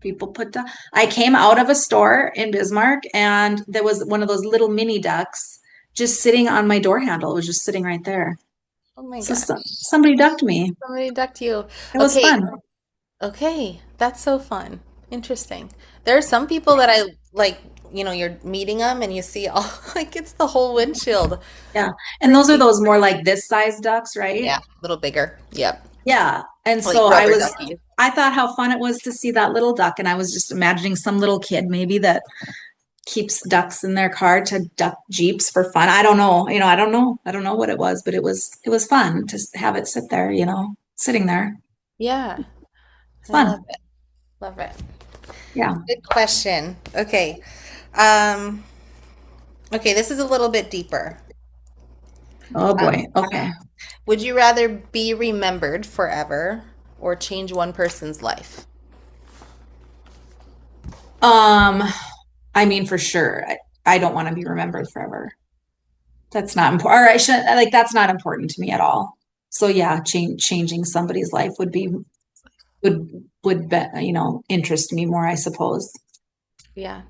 [SPEAKER 2] people put down. I came out of a store in Bismarck and there was one of those little mini ducks just sitting on my door handle. It was just sitting right there.
[SPEAKER 1] Oh my
[SPEAKER 2] So
[SPEAKER 1] gosh.
[SPEAKER 2] somebody ducked me.
[SPEAKER 1] Somebody ducked you.
[SPEAKER 2] It was
[SPEAKER 1] Okay,
[SPEAKER 2] fun.
[SPEAKER 1] okay. That's so fun. Interesting. There are some people that I like, you're meeting them and you see all like it's the whole windshield.
[SPEAKER 2] Yeah. And those are
[SPEAKER 1] Crazy.
[SPEAKER 2] those more like this size ducks, right?
[SPEAKER 1] Yeah, a little bigger. Yep.
[SPEAKER 2] Yeah. And
[SPEAKER 1] Like
[SPEAKER 2] so
[SPEAKER 1] rubber duckies.
[SPEAKER 2] I thought how fun it was to see that little duck. And I was just imagining some little kid maybe that keeps ducks in their car to duck Jeeps for fun. I don't know. I don't know. I don't know what it was, but it was fun to have it sit there, sitting there.
[SPEAKER 1] Yeah,
[SPEAKER 2] It's
[SPEAKER 1] I love
[SPEAKER 2] fun.
[SPEAKER 1] it. Love it.
[SPEAKER 2] Yeah.
[SPEAKER 1] Good question. Okay. Um, okay, this is a little bit deeper.
[SPEAKER 2] Oh
[SPEAKER 1] Um,
[SPEAKER 2] boy. Okay.
[SPEAKER 1] would you rather be remembered forever or change one person's life?
[SPEAKER 2] Um, I mean, for sure. I don't want to be remembered forever. That's not important. Or I shouldn't like that's not important to me at all. So yeah, changing somebody's life would be, interest me more, I suppose.
[SPEAKER 1] Yeah,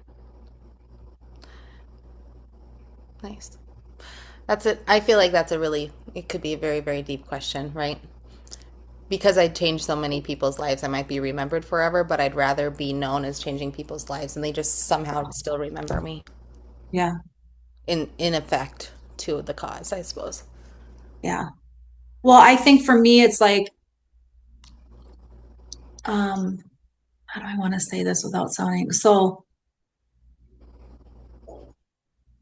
[SPEAKER 1] nice. That's it. I feel like it could be a very, very deep question, right? Because I changed so many people's lives, I might be remembered forever, but I'd rather be known as changing people's lives and they just somehow still remember me
[SPEAKER 2] Yeah.
[SPEAKER 1] in effect to the cause, I suppose.
[SPEAKER 2] Yeah. Well, I think for me it's like how do I want to say this without sounding so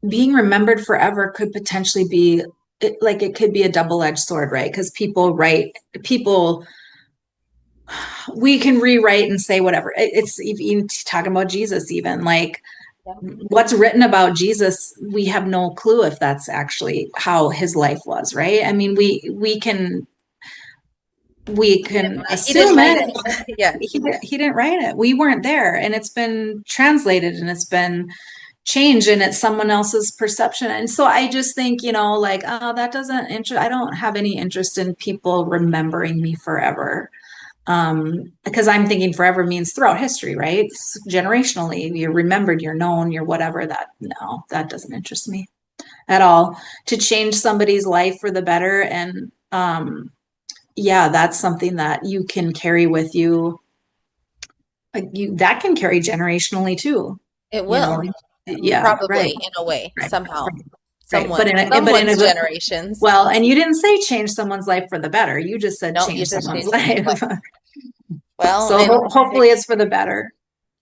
[SPEAKER 2] being remembered forever could potentially be it could be a double-edged sword, right? Because people we can rewrite and say whatever. It's even talking about Jesus, even like
[SPEAKER 1] Yeah.
[SPEAKER 2] what's written about Jesus, we have no clue if that's actually how his life was, right? I mean, we can
[SPEAKER 1] He didn't
[SPEAKER 2] assume
[SPEAKER 1] write
[SPEAKER 2] it.
[SPEAKER 1] it. Yeah.
[SPEAKER 2] He didn't write it. We weren't there, and it's been translated and it's been changed, and it's someone else's perception. And so I just think, like, oh, that doesn't interest. I don't have any interest in people remembering me forever. Because I'm thinking forever means throughout history, right? Generationally, you're remembered, you're known, you're whatever. No, that doesn't interest me at all. To change somebody's life for the better, and yeah, that's something that you can carry with you. Like that can carry generationally too.
[SPEAKER 1] It
[SPEAKER 2] You know,
[SPEAKER 1] will,
[SPEAKER 2] yeah, right,
[SPEAKER 1] probably in a way,
[SPEAKER 2] right,
[SPEAKER 1] somehow.
[SPEAKER 2] right, right. But in a
[SPEAKER 1] Someone's
[SPEAKER 2] good,
[SPEAKER 1] generations.
[SPEAKER 2] well, and you didn't say change someone's life for the better. You just said
[SPEAKER 1] No, you
[SPEAKER 2] change
[SPEAKER 1] just
[SPEAKER 2] someone's
[SPEAKER 1] changed someone's
[SPEAKER 2] life.
[SPEAKER 1] life. Well,
[SPEAKER 2] So
[SPEAKER 1] and
[SPEAKER 2] hopefully it's for the better.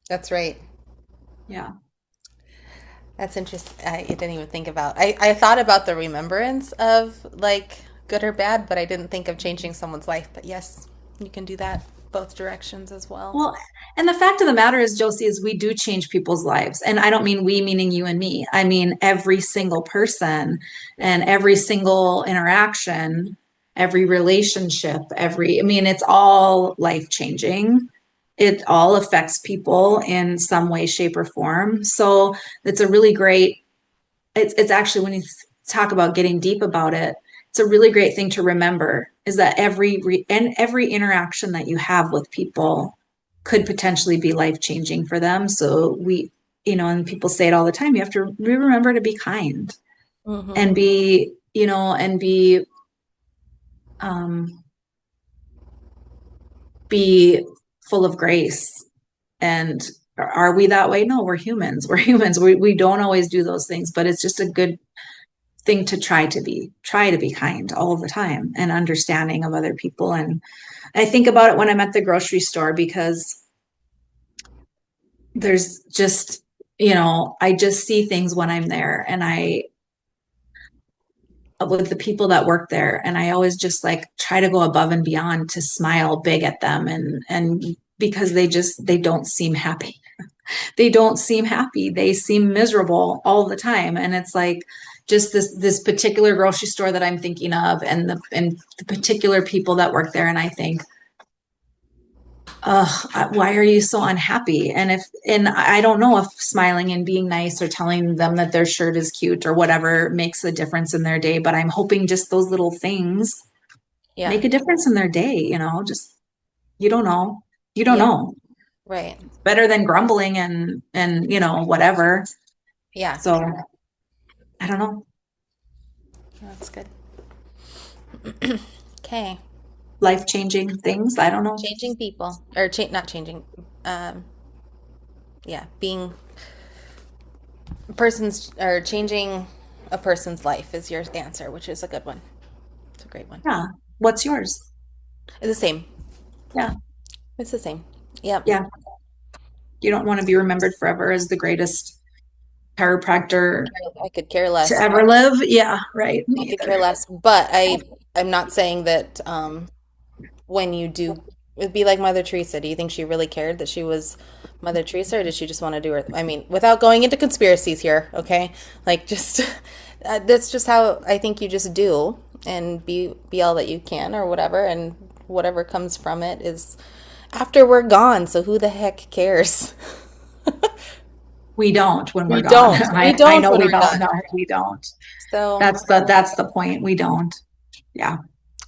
[SPEAKER 1] that's right.
[SPEAKER 2] Yeah.
[SPEAKER 1] That's interesting. I didn't even think about. I thought about the remembrance of like good or bad, but I didn't think of changing someone's life. But yes, you can do that. both directions as well.
[SPEAKER 2] Well, and the fact of the matter is, Josie, is we do change people's lives. And I don't mean we, meaning you and me. I mean every single person
[SPEAKER 1] Yeah.
[SPEAKER 2] and every single interaction, every relationship, I mean, it's all life changing. It all affects people in some way, shape, or form. So it's a really great, it's actually when you talk about getting deep about it, it's a really great thing to remember is that every interaction that you have with people could potentially be life changing for them. So and people say it all the time, you have to remember to be kind
[SPEAKER 1] Mm-hmm.
[SPEAKER 2] and um, be full of grace. And are we that way? No, we're humans. We're humans. We don't always do those things, but it's just a good thing to try to be kind all the time and understanding of other people. And I think about it when I'm at the grocery store because there's just, I just see things when I'm there and I with the people that work there and I always just like try to go above and beyond to smile big at them and because they don't seem happy. They don't seem happy. They seem miserable all the time. And it's like just this particular grocery store that I'm thinking of and the particular people that work there. And I think, why are you so unhappy? And I don't know if smiling and being nice or telling them that their shirt is cute or whatever makes a difference in their day, but I'm hoping just those little things
[SPEAKER 1] Yeah.
[SPEAKER 2] make a difference in their day, just you don't know. You don't
[SPEAKER 1] Yeah.
[SPEAKER 2] know.
[SPEAKER 1] Right.
[SPEAKER 2] Better than grumbling and whatever.
[SPEAKER 1] Yeah.
[SPEAKER 2] So I don't know.
[SPEAKER 1] That's good. Okay.
[SPEAKER 2] Life changing things. I don't know.
[SPEAKER 1] Changing people or not changing. Um, yeah, being person's or changing a person's life is your answer, which is a good one. It's a great one.
[SPEAKER 2] Yeah. What's yours?
[SPEAKER 1] It's the same.
[SPEAKER 2] Yeah.
[SPEAKER 1] It's the same. Yep.
[SPEAKER 2] Yeah. You don't want to be remembered forever as the greatest chiropractor
[SPEAKER 1] I could care
[SPEAKER 2] to
[SPEAKER 1] less.
[SPEAKER 2] ever live. Yeah. Right.
[SPEAKER 1] I
[SPEAKER 2] Me
[SPEAKER 1] could care
[SPEAKER 2] either.
[SPEAKER 1] less. But I'm not saying that when you do, it'd be like Mother Teresa. Do you think she really cared that she was Mother Teresa, or did she just want to do her? I mean, without going into conspiracies here, okay? Like, just that's just how I think you just do, and be all that you can, or whatever, and whatever comes from it is after we're gone. So who the heck cares?
[SPEAKER 2] We don't when we're
[SPEAKER 1] We
[SPEAKER 2] gone.
[SPEAKER 1] don't. We
[SPEAKER 2] I
[SPEAKER 1] don't
[SPEAKER 2] know
[SPEAKER 1] when
[SPEAKER 2] we
[SPEAKER 1] we're
[SPEAKER 2] don't.
[SPEAKER 1] gone.
[SPEAKER 2] No, we don't.
[SPEAKER 1] So
[SPEAKER 2] That's the point. We don't. Yeah.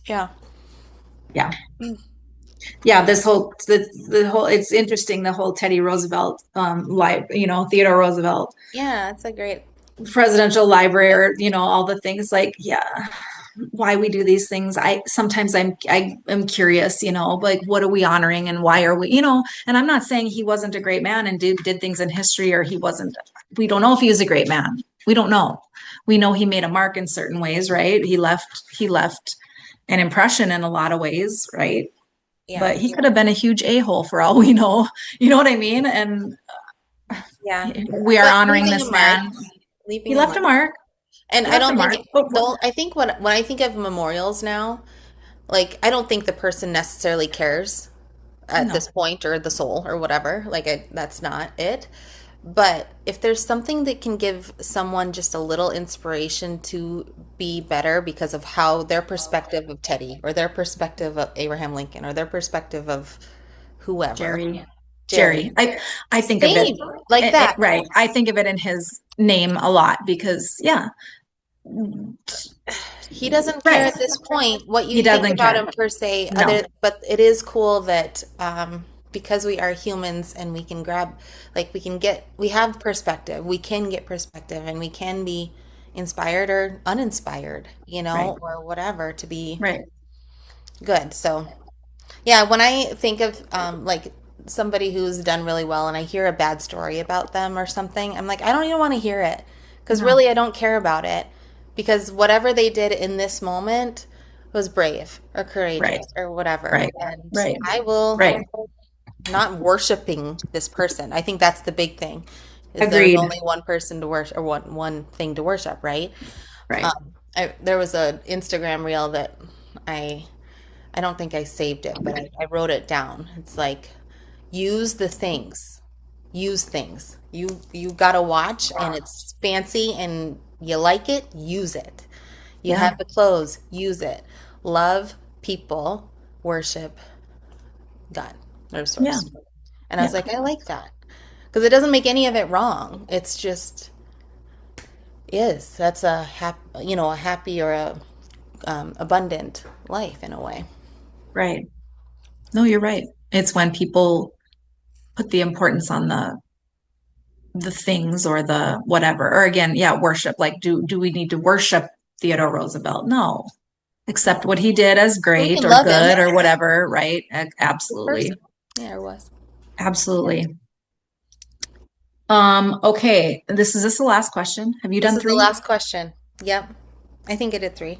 [SPEAKER 1] yeah,
[SPEAKER 2] Yeah. Yeah, the whole it's interesting the whole Teddy Roosevelt Theodore Roosevelt
[SPEAKER 1] yeah, it's a great.
[SPEAKER 2] presidential library or all the things like yeah why we do these things. I am curious, like what are we honoring and why are we, and I'm not saying he wasn't a great man and did things in history or he wasn't. We don't know if he was a great man. We don't know. We know he made a mark in certain ways, right? He left an impression in a lot of ways, right?
[SPEAKER 1] Yeah,
[SPEAKER 2] But he could have been a huge a-hole for all we know. You know what I mean? And
[SPEAKER 1] yeah.
[SPEAKER 2] we are
[SPEAKER 1] But
[SPEAKER 2] honoring
[SPEAKER 1] leaving a
[SPEAKER 2] this
[SPEAKER 1] mark,
[SPEAKER 2] man. He
[SPEAKER 1] leaving a
[SPEAKER 2] left a
[SPEAKER 1] mark.
[SPEAKER 2] mark.
[SPEAKER 1] And
[SPEAKER 2] He
[SPEAKER 1] I
[SPEAKER 2] left a
[SPEAKER 1] don't think
[SPEAKER 2] mark. But
[SPEAKER 1] though I think when I think of memorials now, like I don't think the person necessarily cares at
[SPEAKER 2] no,
[SPEAKER 1] this point or the soul or whatever. Like that's not it. But if there's something that can give someone just a little inspiration to be better because of how their perspective of Teddy or their perspective of Abraham Lincoln or their perspective of whoever,
[SPEAKER 2] Jerry.
[SPEAKER 1] Jerry,
[SPEAKER 2] Jerry. I think of it,
[SPEAKER 1] same like that.
[SPEAKER 2] right. I think of it in his name a lot because yeah.
[SPEAKER 1] He doesn't care
[SPEAKER 2] Right.
[SPEAKER 1] at this point what you
[SPEAKER 2] He
[SPEAKER 1] think
[SPEAKER 2] doesn't
[SPEAKER 1] about
[SPEAKER 2] care.
[SPEAKER 1] him per se,
[SPEAKER 2] No.
[SPEAKER 1] other but it is cool that because we are humans and we can grab like we have perspective. We can get perspective and we can be inspired or uninspired,
[SPEAKER 2] Right.
[SPEAKER 1] or whatever to be
[SPEAKER 2] Right.
[SPEAKER 1] good. So yeah, when I think of like somebody who's done really well and I hear a bad story about them or something, I'm like, I don't even want to hear it because
[SPEAKER 2] No.
[SPEAKER 1] really I don't care about it because whatever they did in this moment was brave or
[SPEAKER 2] Right.
[SPEAKER 1] courageous or whatever.
[SPEAKER 2] Right.
[SPEAKER 1] And
[SPEAKER 2] Right.
[SPEAKER 1] I will
[SPEAKER 2] Right.
[SPEAKER 1] not worshiping this person. I think that's the big thing is there's
[SPEAKER 2] Agreed.
[SPEAKER 1] only one person to worship or one thing to worship, right?
[SPEAKER 2] Right.
[SPEAKER 1] There was a Instagram reel that I I don't think I saved it, but I wrote it down. It's like use the things. Use things. You got to watch and it's fancy and you like it, use it. You
[SPEAKER 2] Yeah.
[SPEAKER 1] have the clothes, use it. Love people, worship God or
[SPEAKER 2] Yeah.
[SPEAKER 1] source. And I was
[SPEAKER 2] Yeah.
[SPEAKER 1] like, I like that. Because it doesn't make any of it wrong. It's just is. That's a happy or a abundant life in a way.
[SPEAKER 2] Right. No, you're right. It's when people put the importance on the things or the whatever. Or again, yeah, worship. Like, do we need to worship Theodore Roosevelt? No. Accept what he did as
[SPEAKER 1] We
[SPEAKER 2] great
[SPEAKER 1] can
[SPEAKER 2] or
[SPEAKER 1] love him.
[SPEAKER 2] good or whatever, right?
[SPEAKER 1] Good
[SPEAKER 2] Absolutely.
[SPEAKER 1] person. Yeah, it was.
[SPEAKER 2] Absolutely. Okay. This the last question. Have you
[SPEAKER 1] This
[SPEAKER 2] done
[SPEAKER 1] is the
[SPEAKER 2] three?
[SPEAKER 1] last question. Yep. I think I did three.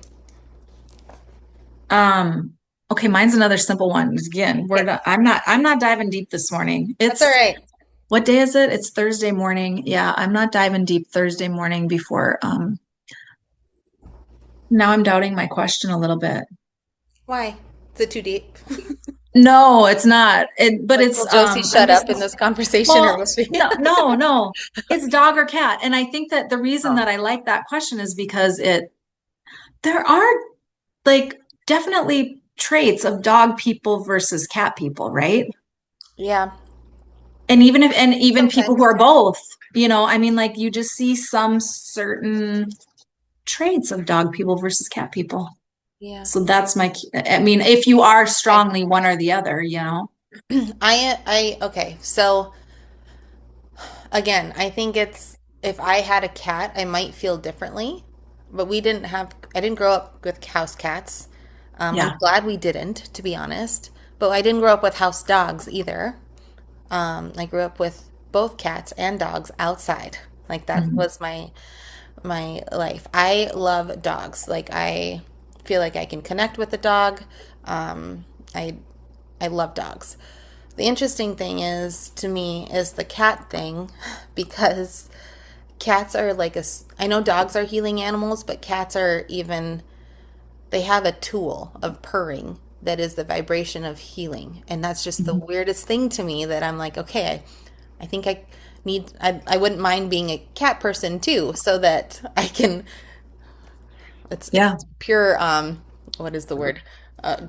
[SPEAKER 2] Um, okay, mine's another simple one. Again,
[SPEAKER 1] Okay.
[SPEAKER 2] I'm not diving deep this morning.
[SPEAKER 1] That's all
[SPEAKER 2] It's
[SPEAKER 1] right.
[SPEAKER 2] what day is it? It's Thursday morning. Yeah, I'm not diving deep Thursday morning before now I'm doubting my question a little bit.
[SPEAKER 1] Why? Is it too deep?
[SPEAKER 2] No, it's not. But
[SPEAKER 1] Like,
[SPEAKER 2] it's
[SPEAKER 1] will Josie
[SPEAKER 2] I'm
[SPEAKER 1] shut
[SPEAKER 2] just
[SPEAKER 1] up in this conversation or
[SPEAKER 2] well,
[SPEAKER 1] will she?
[SPEAKER 2] no. It's dog or cat. And I think that the reason
[SPEAKER 1] Oh,
[SPEAKER 2] that I like that question is because there are like definitely traits of dog people versus cat people, right?
[SPEAKER 1] yeah.
[SPEAKER 2] And even people who
[SPEAKER 1] Sometimes.
[SPEAKER 2] are both, I mean, like you just see some certain traits of dog people versus cat people.
[SPEAKER 1] Yeah.
[SPEAKER 2] So that's I mean, if you are
[SPEAKER 1] Okay.
[SPEAKER 2] strongly one or the other,
[SPEAKER 1] Okay. So again, I think it's if I had a cat, I might feel differently. But I didn't grow up with house cats. I'm
[SPEAKER 2] Yeah.
[SPEAKER 1] glad we didn't, to be honest. But I didn't grow up with house dogs either. I grew up with both cats and dogs outside. Like that
[SPEAKER 2] Mhm.
[SPEAKER 1] was my life. I love dogs. Like I feel like I can connect with the dog. Um, I I love dogs. The interesting thing is to me is the cat thing because cats are like I know dogs are healing animals, but cats are even they have a tool of purring that is the vibration of healing. And that's just the
[SPEAKER 2] Mhm.
[SPEAKER 1] weirdest thing to me that I'm like, okay, I think I wouldn't mind being a cat person too, so that I can,
[SPEAKER 2] Yeah.
[SPEAKER 1] it's pure, what is the word?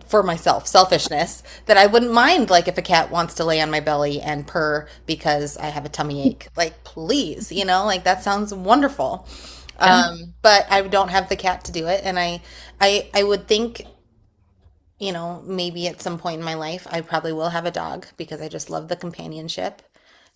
[SPEAKER 1] For myself, selfishness, that I wouldn't mind like if a cat wants to lay on my belly and purr because I have a tummy ache. Like, please, like that sounds wonderful.
[SPEAKER 2] Yeah.
[SPEAKER 1] But I don't have the cat to do it, and I would think, maybe at some point in my life, I probably will have a dog because I just love the companionship.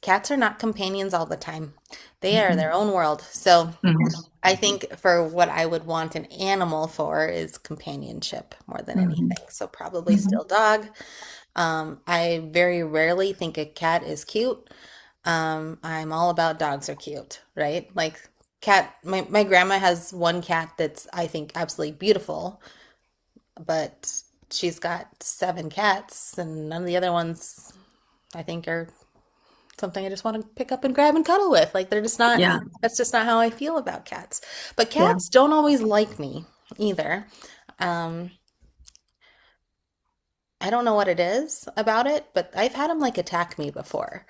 [SPEAKER 1] Cats are not companions all the time. They are
[SPEAKER 2] Mhm.
[SPEAKER 1] their own world. So
[SPEAKER 2] Mhm.
[SPEAKER 1] I think for what I would want an animal for is companionship more than
[SPEAKER 2] Mhm.
[SPEAKER 1] anything. So probably
[SPEAKER 2] Mhm.
[SPEAKER 1] still dog. I very rarely think a cat is cute. I'm all about dogs are cute, right? Like my grandma has one cat that's I think absolutely beautiful, but she's got seven cats, and none of the other ones I think are something I just want to pick up and grab and cuddle with. Like they're just not,
[SPEAKER 2] Yeah.
[SPEAKER 1] that's just not how I feel about cats. But
[SPEAKER 2] Yeah.
[SPEAKER 1] cats don't always like me either. Um, I don't know what it is about it, but I've had them like attack me before.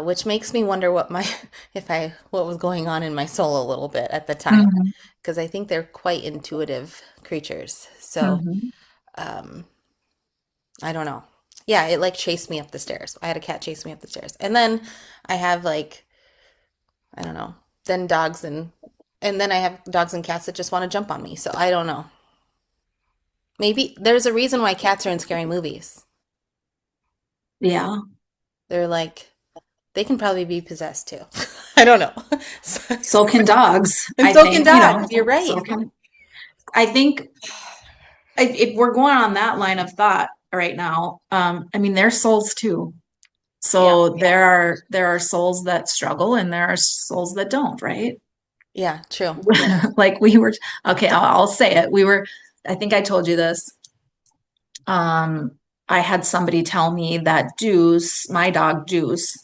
[SPEAKER 1] Which makes me wonder what was going on in my soul a little bit at the time,
[SPEAKER 2] Mhm.
[SPEAKER 1] because I think they're quite intuitive creatures. So,
[SPEAKER 2] Mhm.
[SPEAKER 1] um, I don't know. Yeah, it like chased me up the stairs. I had a cat chase me up the stairs. And then I have like, I don't know, then and then I have dogs and cats that just want to jump on me. So I don't know. Maybe there's a reason why cats are in scary movies.
[SPEAKER 2] Yeah.
[SPEAKER 1] They're like they can probably be possessed too. I don't know.
[SPEAKER 2] So can dogs,
[SPEAKER 1] And
[SPEAKER 2] I
[SPEAKER 1] so can
[SPEAKER 2] think,
[SPEAKER 1] dogs. You're
[SPEAKER 2] so
[SPEAKER 1] right.
[SPEAKER 2] can I think if we're going on that line of thought right now, I mean, they're souls too.
[SPEAKER 1] Yeah.
[SPEAKER 2] So there are souls that struggle and there are souls that don't, right?
[SPEAKER 1] Yeah, true.
[SPEAKER 2] Like we were, okay, I'll say it. I think I told you this. Um, I had somebody tell me that Deuce, my dog Deuce,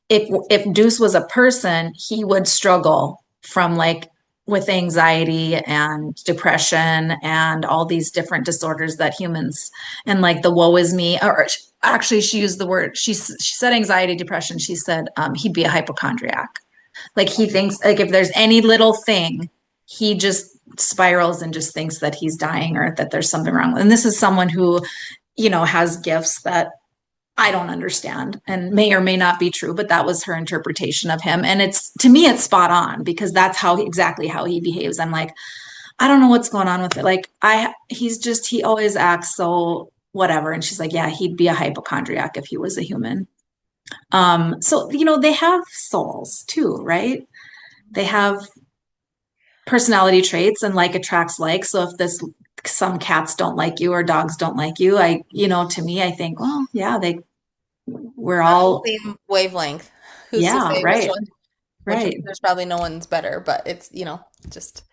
[SPEAKER 2] if Deuce was a person, he would struggle from like with anxiety and depression and all these different disorders that humans and like the woe is me, or actually she used the word, she said anxiety, depression. She said he'd be a hypochondriac. Like he thinks like if there's any little thing, he just spirals and just thinks that he's dying or that there's something wrong. And this is someone who, has gifts that I don't understand and may or may not be true, but that was her interpretation of him. And it's to me, it's spot on because that's exactly how he behaves. I'm like, I don't know what's going on with it. Like he always acts so whatever. And she's like, yeah, he'd be a hypochondriac if he was a human. So they have souls too, right? They have personality traits and like attracts like. So if some cats don't like you or dogs don't like you, to me, I think, well, yeah, we're
[SPEAKER 1] On the
[SPEAKER 2] all,
[SPEAKER 1] same wavelength. Who's to
[SPEAKER 2] yeah,
[SPEAKER 1] say which
[SPEAKER 2] right,
[SPEAKER 1] one? Which one?
[SPEAKER 2] right.
[SPEAKER 1] There's probably no one's better, but it's, just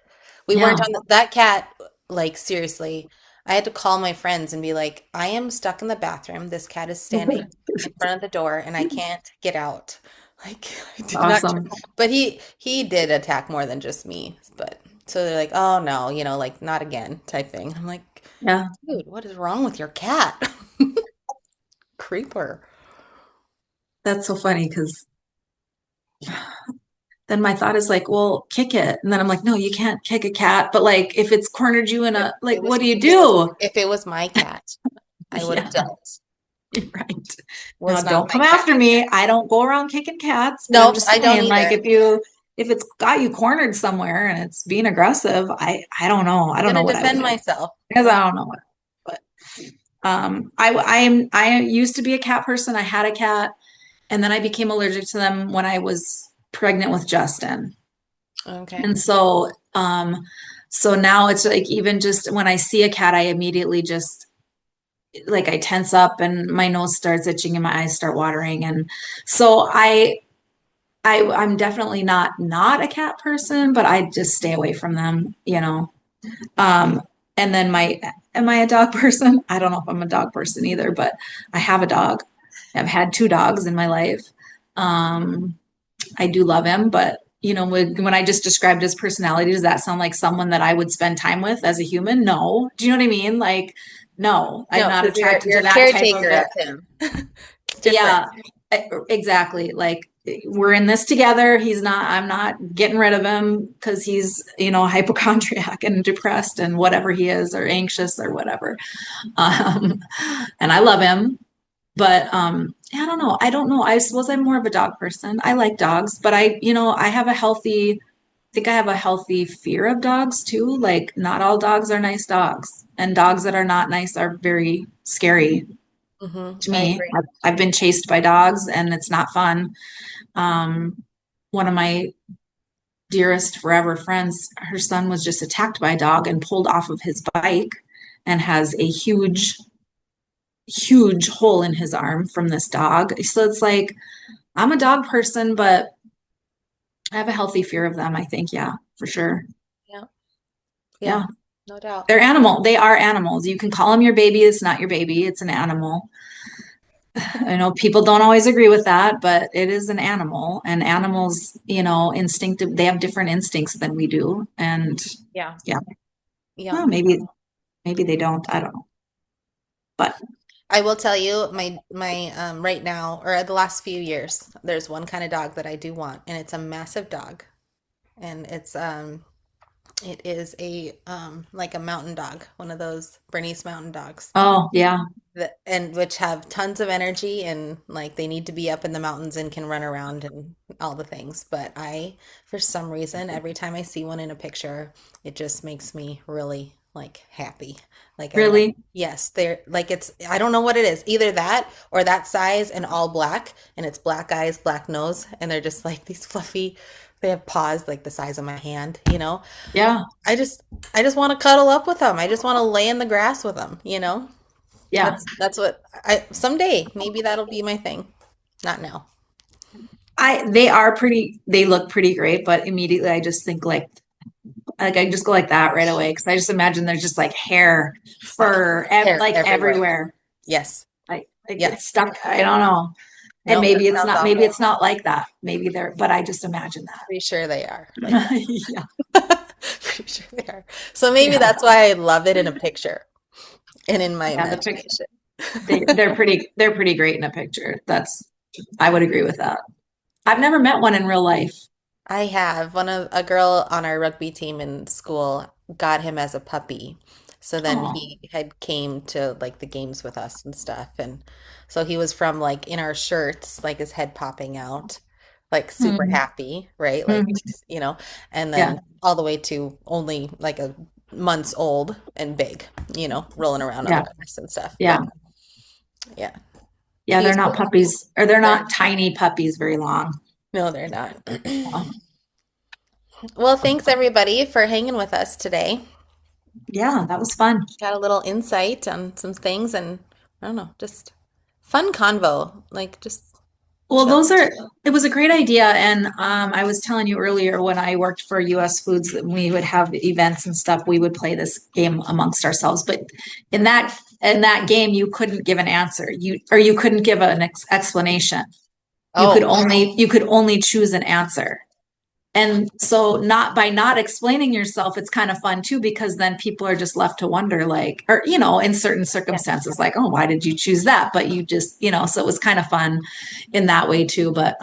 [SPEAKER 1] we
[SPEAKER 2] Yeah.
[SPEAKER 1] weren't on that cat, like seriously. I had to call my friends and be like, I am stuck in the bathroom. This cat is standing in front of the door and I can't get out. Like I did not
[SPEAKER 2] Awesome.
[SPEAKER 1] but he did attack more than just me. But so they're like, "Oh no, like not again" type thing. I'm like,
[SPEAKER 2] Yeah.
[SPEAKER 1] "Dude, what is wrong with your cat?" Creeper.
[SPEAKER 2] That's so funny because then my thought is like, well, kick it. And then I'm like, no, you can't kick a cat. But like, if it's cornered you in
[SPEAKER 1] If
[SPEAKER 2] like,
[SPEAKER 1] it was
[SPEAKER 2] what do you
[SPEAKER 1] if it was
[SPEAKER 2] do?
[SPEAKER 1] if it was my cat, I would have
[SPEAKER 2] Yeah,
[SPEAKER 1] dealt.
[SPEAKER 2] right. Now,
[SPEAKER 1] Was not
[SPEAKER 2] don't
[SPEAKER 1] my
[SPEAKER 2] come
[SPEAKER 1] cat.
[SPEAKER 2] after me. I don't go around kicking cats, but I'm
[SPEAKER 1] Nope,
[SPEAKER 2] just
[SPEAKER 1] I don't
[SPEAKER 2] saying, like,
[SPEAKER 1] either.
[SPEAKER 2] if it's got you cornered somewhere and it's being aggressive, I don't know. I
[SPEAKER 1] I'm
[SPEAKER 2] don't know
[SPEAKER 1] gonna
[SPEAKER 2] what I would
[SPEAKER 1] defend
[SPEAKER 2] do
[SPEAKER 1] myself.
[SPEAKER 2] because I don't know what. But I used to be a cat person. I had a cat, and then I became allergic to them when I was pregnant with Justin.
[SPEAKER 1] Okay.
[SPEAKER 2] And so now it's like even just when I see a cat, I immediately just like I tense up and my nose starts itching and my eyes start watering. And so I'm definitely not a cat person, but I just stay away from them. Um, and then am I a dog person? I don't know if I'm a dog person either, but I have a dog. I've had two dogs in my life. Um, I do love him, but when I just described his personality, does that sound like someone that I would spend time with as a human? No. Do you know what I mean? Like, no, I'm
[SPEAKER 1] No,
[SPEAKER 2] not
[SPEAKER 1] because
[SPEAKER 2] attracted
[SPEAKER 1] you're
[SPEAKER 2] to
[SPEAKER 1] a
[SPEAKER 2] that type of
[SPEAKER 1] caretaker
[SPEAKER 2] it.
[SPEAKER 1] of him. It's different.
[SPEAKER 2] Yeah, exactly. Like we're in this together. I'm not getting rid of him because he's hypochondriac and depressed and whatever he is, or anxious or whatever. Um, and I love him. But I don't know. I don't know. I suppose I'm more of a dog person. I like dogs, but I think I have a healthy fear of dogs too. Like not all dogs are nice dogs, and dogs that are not nice are very scary to
[SPEAKER 1] I
[SPEAKER 2] me.
[SPEAKER 1] agree.
[SPEAKER 2] I've been chased by dogs and it's not fun. Um, one of my dearest forever friends, her son was just attacked by a dog and pulled off of his bike and has a huge hole in his arm from this dog. So it's like, I'm a dog person, but I have a healthy fear of them, I think. Yeah, for sure.
[SPEAKER 1] Yeah. Yeah.
[SPEAKER 2] Yeah.
[SPEAKER 1] No doubt.
[SPEAKER 2] They're animal. They are animals. You can call them your baby. It's not your baby. It's an animal. I know people don't always agree with that, but it is an animal and animals, instinctive, they have different instincts than we do. And
[SPEAKER 1] Yeah.
[SPEAKER 2] yeah,
[SPEAKER 1] Yeah.
[SPEAKER 2] well, maybe they don't. I don't know. But
[SPEAKER 1] I will tell you, my right now or the last few years, there's one kind of dog that I do want, and it's a massive dog, and it is a like a mountain dog, one of those Bernese mountain dogs.
[SPEAKER 2] oh yeah,
[SPEAKER 1] And which have tons of energy and like they need to be up in the mountains and can run around and all the things. But for some reason, every time I see one in a picture, it just makes me really like happy. Like I want,
[SPEAKER 2] really?
[SPEAKER 1] yes, they're like I don't know what it is, either that or that size and all black, and it's black eyes, black nose, and they're just like these fluffy, they have paws like the size of my hand.
[SPEAKER 2] Yeah,
[SPEAKER 1] I just, I just want to cuddle up with them. I just want to lay in the grass with them.
[SPEAKER 2] yeah.
[SPEAKER 1] That's what I someday maybe that'll be my thing. Not now.
[SPEAKER 2] They look pretty great, but immediately I just think like I just go like that right away because I just imagine there's just like hair, fur,
[SPEAKER 1] Hair
[SPEAKER 2] like
[SPEAKER 1] everywhere.
[SPEAKER 2] everywhere.
[SPEAKER 1] Yes.
[SPEAKER 2] I get
[SPEAKER 1] Yes.
[SPEAKER 2] stuck. I don't know. And
[SPEAKER 1] Nope, that sounds
[SPEAKER 2] maybe
[SPEAKER 1] awful.
[SPEAKER 2] it's not like that. Maybe but I just imagine
[SPEAKER 1] Pretty sure they are like
[SPEAKER 2] that. Yeah.
[SPEAKER 1] that. Pretty sure they are. So maybe
[SPEAKER 2] Yeah.
[SPEAKER 1] that's why I love it in a picture and in my
[SPEAKER 2] Yeah,
[SPEAKER 1] imagination.
[SPEAKER 2] they're pretty great in a picture. I would agree with that. I've never met one in real life.
[SPEAKER 1] I have a girl on our rugby team in school got him as a puppy. So then
[SPEAKER 2] Oh.
[SPEAKER 1] he had came to like the games with us and stuff. And so he was from like in our shirts, like his head popping out, like super
[SPEAKER 2] Hmm.
[SPEAKER 1] happy, right? Like,
[SPEAKER 2] Hmm.
[SPEAKER 1] you know, and
[SPEAKER 2] Yeah.
[SPEAKER 1] then all the way to only like a months old and big, rolling around on the
[SPEAKER 2] Yeah.
[SPEAKER 1] grass and stuff.
[SPEAKER 2] Yeah.
[SPEAKER 1] But yeah,
[SPEAKER 2] Yeah,
[SPEAKER 1] he
[SPEAKER 2] they're
[SPEAKER 1] was
[SPEAKER 2] not
[SPEAKER 1] cool.
[SPEAKER 2] puppies, or they're
[SPEAKER 1] They're,
[SPEAKER 2] not tiny puppies very long.
[SPEAKER 1] no, they're not.
[SPEAKER 2] Oh.
[SPEAKER 1] Well, thanks everybody for hanging with us today.
[SPEAKER 2] Yeah, that was fun.
[SPEAKER 1] Got a little insight on some things and I don't know, just fun convo, like just
[SPEAKER 2] Well,
[SPEAKER 1] chill.
[SPEAKER 2] it was a great idea. And I was telling you earlier when I worked for US Foods that we would have events and stuff, we would play this game amongst ourselves. But in that game, you couldn't give an answer. You couldn't give an explanation.
[SPEAKER 1] Oh,
[SPEAKER 2] You could only choose an answer. And so not by not explaining yourself, it's kind of fun too, because then people are just left to wonder, like, or, in certain
[SPEAKER 1] yeah.
[SPEAKER 2] circumstances, like, oh, why did you choose that? But you just, so it was kind of fun in that way too. But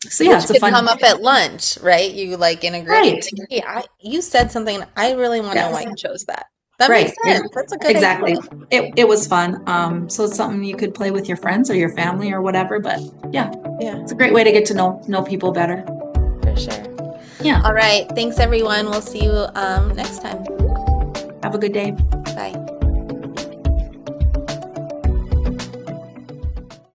[SPEAKER 2] so yeah,
[SPEAKER 1] Which
[SPEAKER 2] it's a
[SPEAKER 1] could
[SPEAKER 2] fun,
[SPEAKER 1] come up at lunch, right? You like in a group, you're
[SPEAKER 2] right.
[SPEAKER 1] like, hey, you said something, I really want to know why
[SPEAKER 2] Yes.
[SPEAKER 1] you chose that. That makes
[SPEAKER 2] Right.
[SPEAKER 1] sense. That's a good
[SPEAKER 2] Exactly.
[SPEAKER 1] idea.
[SPEAKER 2] It was fun. So it's something you could play with your friends or your family or whatever. But yeah,
[SPEAKER 1] Yeah,
[SPEAKER 2] it's a great way to get to know people better.
[SPEAKER 1] for sure.
[SPEAKER 2] Yeah.
[SPEAKER 1] All right. Thanks everyone. We'll see you next time.
[SPEAKER 2] Have a good day.
[SPEAKER 1] Bye.